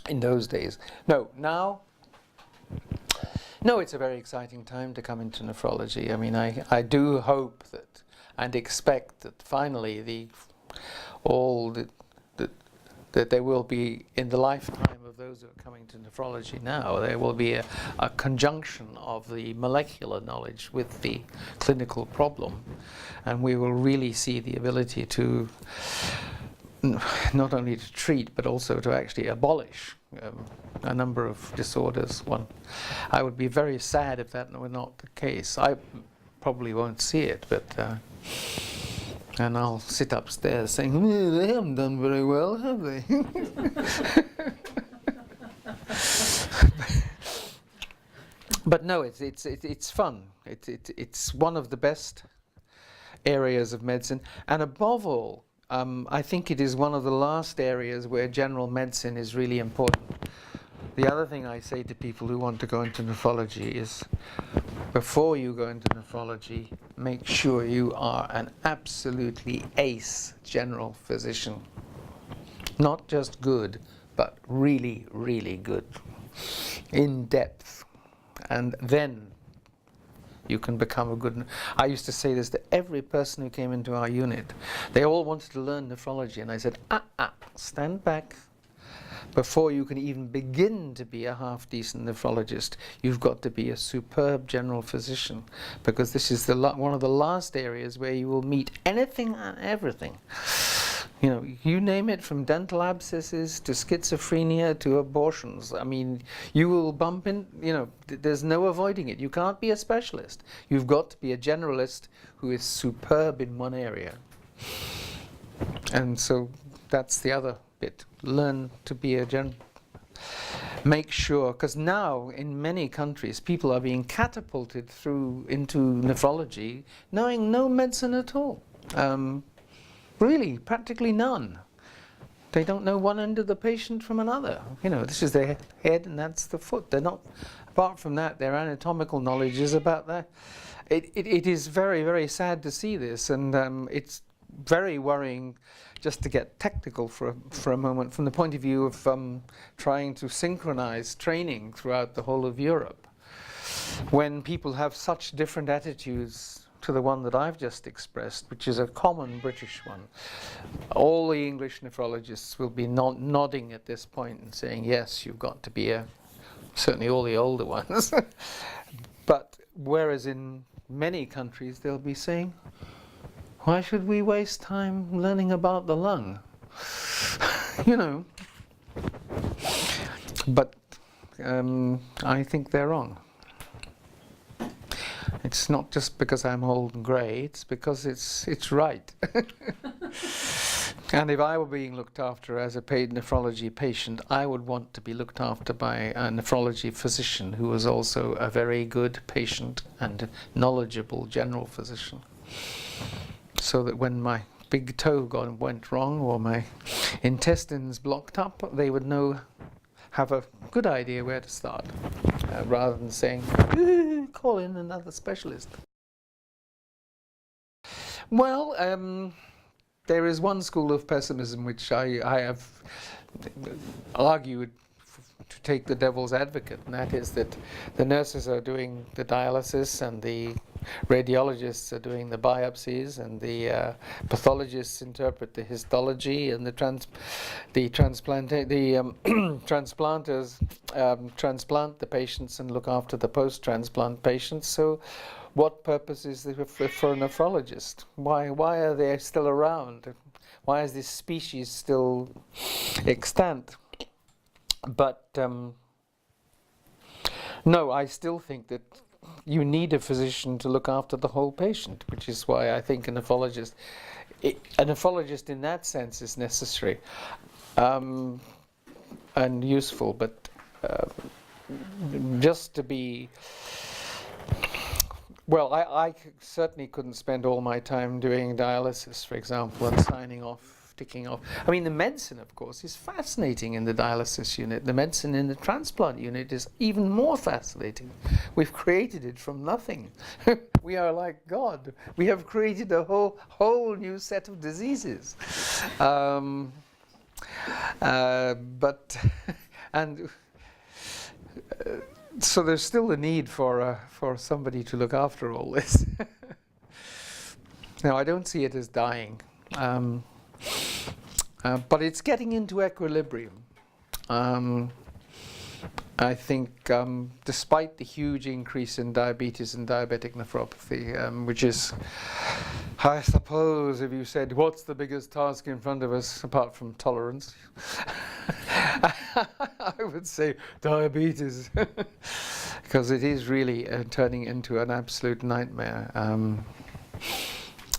in those days. No, now. No, it's a very exciting time to come into nephrology. I mean, I do hope that and expect that finally that there will be, in the lifetime of those who are coming to nephrology now, there will be a conjunction of the molecular knowledge with the clinical problem, and we will really see the ability to not only to treat but also to actually abolish a number of disorders. I would be very sad if that were not the case. I probably won't see it, but and I'll sit upstairs saying, they haven't done very well, have they? But no, it's fun. It's one of the best areas of medicine, and above all, I think it is one of the last areas where general medicine is really important. The other thing I say to people who want to go into nephrology is, before you go into nephrology, make sure you are an absolutely ace general physician. Not just good, but really, really good. In depth. And then you can become a good... I used to say this to every person who came into our unit. They all wanted to learn nephrology, and I said, stand back. Before you can even begin to be a half-decent nephrologist, you've got to be a superb general physician, because this is one of the last areas where you will meet anything and everything. You know, you name it, from dental abscesses to schizophrenia to abortions. I mean, you will bump in, you know, there's no avoiding it. You can't be a specialist. You've got to be a generalist who is superb in one area. And so that's the other bit. Learn to be a make sure, because now in many countries people are being catapulted through into nephrology knowing no medicine at all. Really, practically none. They don't know one end of the patient from another. You know, this is their head and that's the foot. They're not, apart from that, their anatomical knowledge is about that. It is very, very sad to see this, and it's very worrying, just to get technical for a moment, from the point of view of trying to synchronize training throughout the whole of Europe. When people have such different attitudes to the one that I've just expressed, which is a common British one, all the English nephrologists will be nodding at this point and saying, yes, you've got to be a, certainly all the older ones. But whereas in many countries they'll be saying, why should we waste time learning about the lung? You know. But I think they're wrong. It's not just because I'm old and grey, it's because it's right. And if I were being looked after as a paid nephrology patient, I would want to be looked after by a nephrology physician who was also a very good patient and knowledgeable general physician. So that when my big toe went wrong or my intestines blocked up, they would have a good idea where to start, rather than saying, call in another specialist. Well, there is one school of pessimism which I have argued to take the devil's advocate, and that is that the nurses are doing the dialysis and the radiologists are doing the biopsies and the pathologists interpret the histology and the transplanters transplant the patients and look after the post-transplant patients. So what purpose is there for a nephrologist? Why are they still around? Why is this species still extant? But no, I still think that you need a physician to look after the whole patient, which is why I think a nephrologist in that sense is necessary and useful, but just to be, well, I certainly couldn't spend all my time doing dialysis, for example, and signing off, ticking off. I mean, the medicine, of course, is fascinating in the dialysis unit. The medicine in the transplant unit is even more fascinating. We've created it from nothing. We are like God. We have created a whole new set of diseases. So there's still a need for somebody to look after all this. Now, I don't see it as dying. But it's getting into equilibrium. I think despite the huge increase in diabetes and diabetic nephropathy, which is, I suppose, if you said, what's the biggest task in front of us apart from tolerance? I would say diabetes, because it is really turning into an absolute nightmare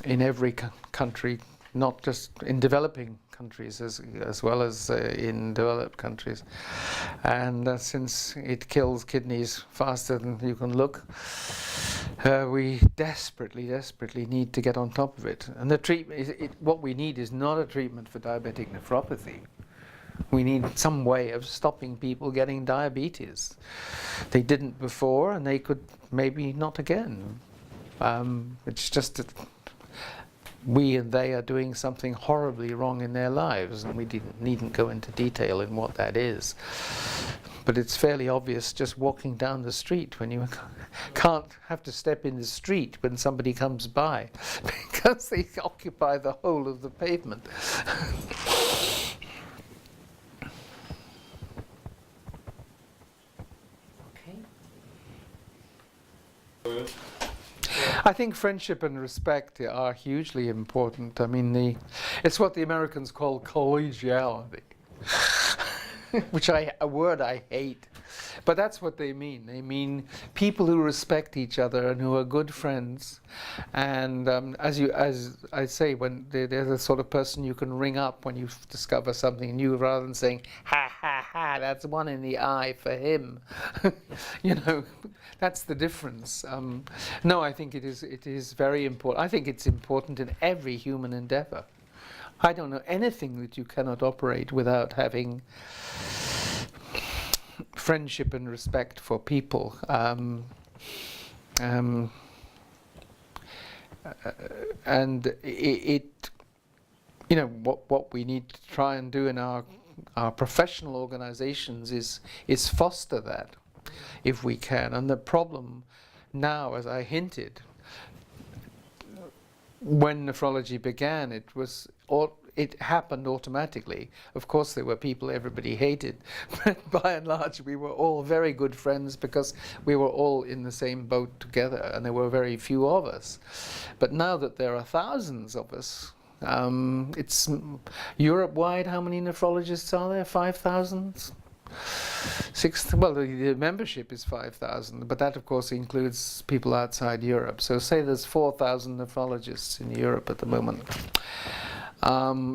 in every country, not just in developing countries as well as in developed countries. And since it kills kidneys faster than you can look, we desperately need to get on top of it. And the treatment, what we need is not a treatment for diabetic nephropathy. We need some way of stopping people getting diabetes. They didn't before, and they could maybe not again. It's just that we and they are doing something horribly wrong in their lives, and we needn't go into detail in what that is. But it's fairly obvious just walking down the street when you can't have to step in the street when somebody comes by because they occupy the whole of the pavement. Okay. I think friendship and respect are hugely important. I mean, it's what the Americans call collegiality, which a word I hate. But that's what they mean. They mean people who respect each other and who are good friends. And as I say, when they're the sort of person you can ring up when you discover something new, rather than saying, ha, ha, ha, that's one in the eye for him. You know, that's the difference. No, I think it is very important. I think it's important in every human endeavor. I don't know anything that you cannot operate without having friendship and respect for people. And it you know, what we need to try and do in our professional organizations is foster that, if we can. And the problem now, as I hinted, when nephrology began, it happened automatically. Of course, there were people everybody hated, but by and large, we were all very good friends because we were all in the same boat together, and there were very few of us. But now that there are thousands of us, it's Europe-wide. How many nephrologists are there? 5,000? Well, the membership is 5,000, but that, of course, includes people outside Europe. So say there's 4,000 nephrologists in Europe at the moment.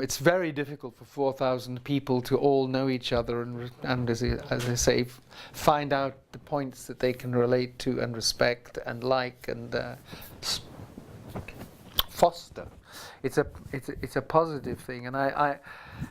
It's very difficult for 4,000 people to all know each other and as I say, find out the points that they can relate to and respect and like and foster. It's a positive thing, and I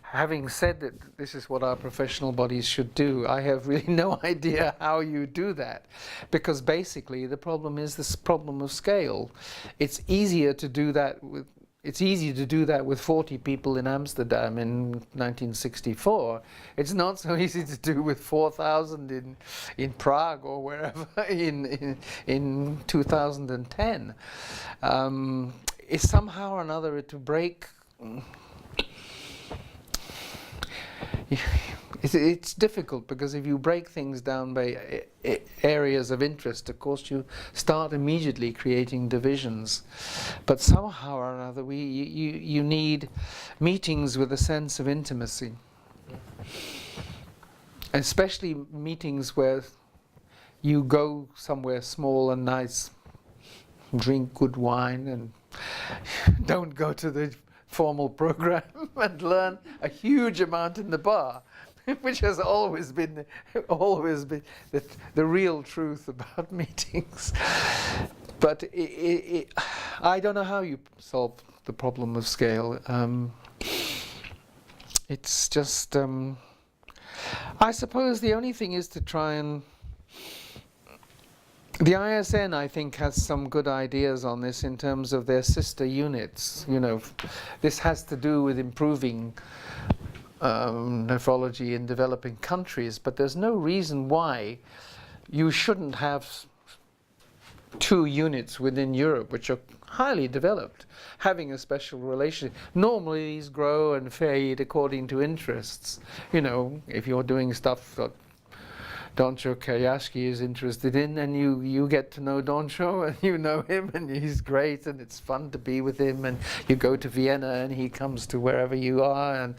having said that this is what our professional bodies should do, I have really no idea how you do that, because basically the problem is this problem of scale. It's easier to do that with 40 people in Amsterdam in 1964. It's not so easy to do with 4,000 in Prague or wherever in 2010. Is somehow or another to break. It's difficult, because if you break things down by areas of interest, of course you start immediately creating divisions. But somehow or another, you need meetings with a sense of intimacy, especially meetings where you go somewhere small and nice, drink good wine, and don't go to the formal program and learn a huge amount in the bar, which has always been the real truth about meetings. But I don't know how you solve the problem of scale. It's just, I suppose the only thing is to try and. The ISN, I think, has some good ideas on this in terms of their sister units. You know, this has to do with improving nephrology in developing countries, but there's no reason why you shouldn't have 2 units within Europe which are highly developed, having a special relation. Normally these grow and fade according to interests. You know, if you're doing stuff that Doncho Kayaski is interested in, and you get to know Doncho, and you know him, and he's great, and it's fun to be with him, and you go to Vienna and he comes to wherever you are, and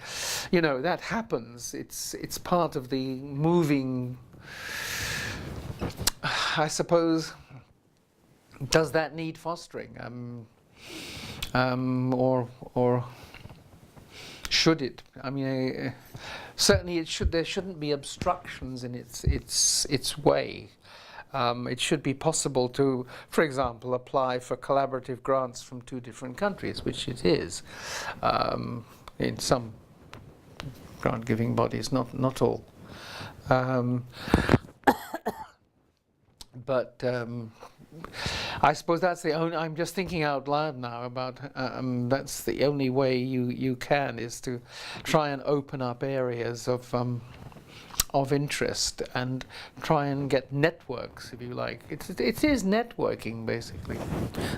you know that happens. It's part of the moving. I suppose. Does that need fostering, or should it? I mean, certainly it should. There shouldn't be obstructions in its way. It should be possible to, for example, apply for collaborative grants from 2 different countries, which it is in some grant-giving bodies, not all. But I suppose that's the only. I'm just thinking out loud now about. That's the only way you can, is to try and open up areas of interest and try and get networks, if you like. It is networking basically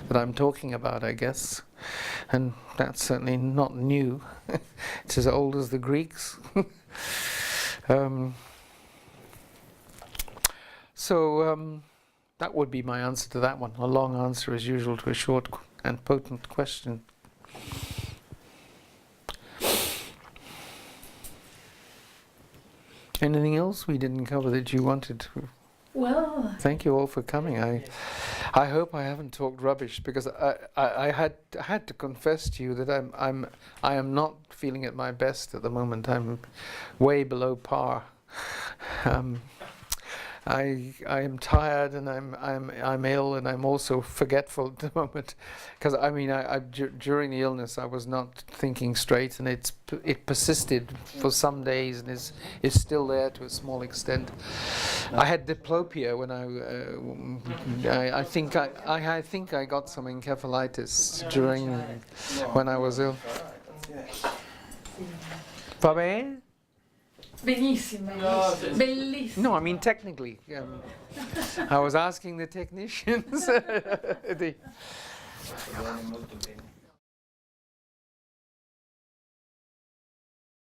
that I'm talking about, I guess, and that's certainly not new. It's as old as the Greeks. That would be my answer to that one. A long answer as usual to a short and potent question. Anything else we didn't cover that you wanted to? Well, thank you all for coming. I hope I haven't talked rubbish, because I had to confess to you that I am not feeling at my best at the moment. I'm way below par. I am tired and I'm ill and I'm also forgetful at the moment, because I mean during the illness I was not thinking straight, and it persisted for some days and is still there to a small extent. I had diplopia when I think I got some encephalitis when I was ill. Va bene? Benissimo, bellissimo. No, I mean technically. I was asking the technicians. Molto bene.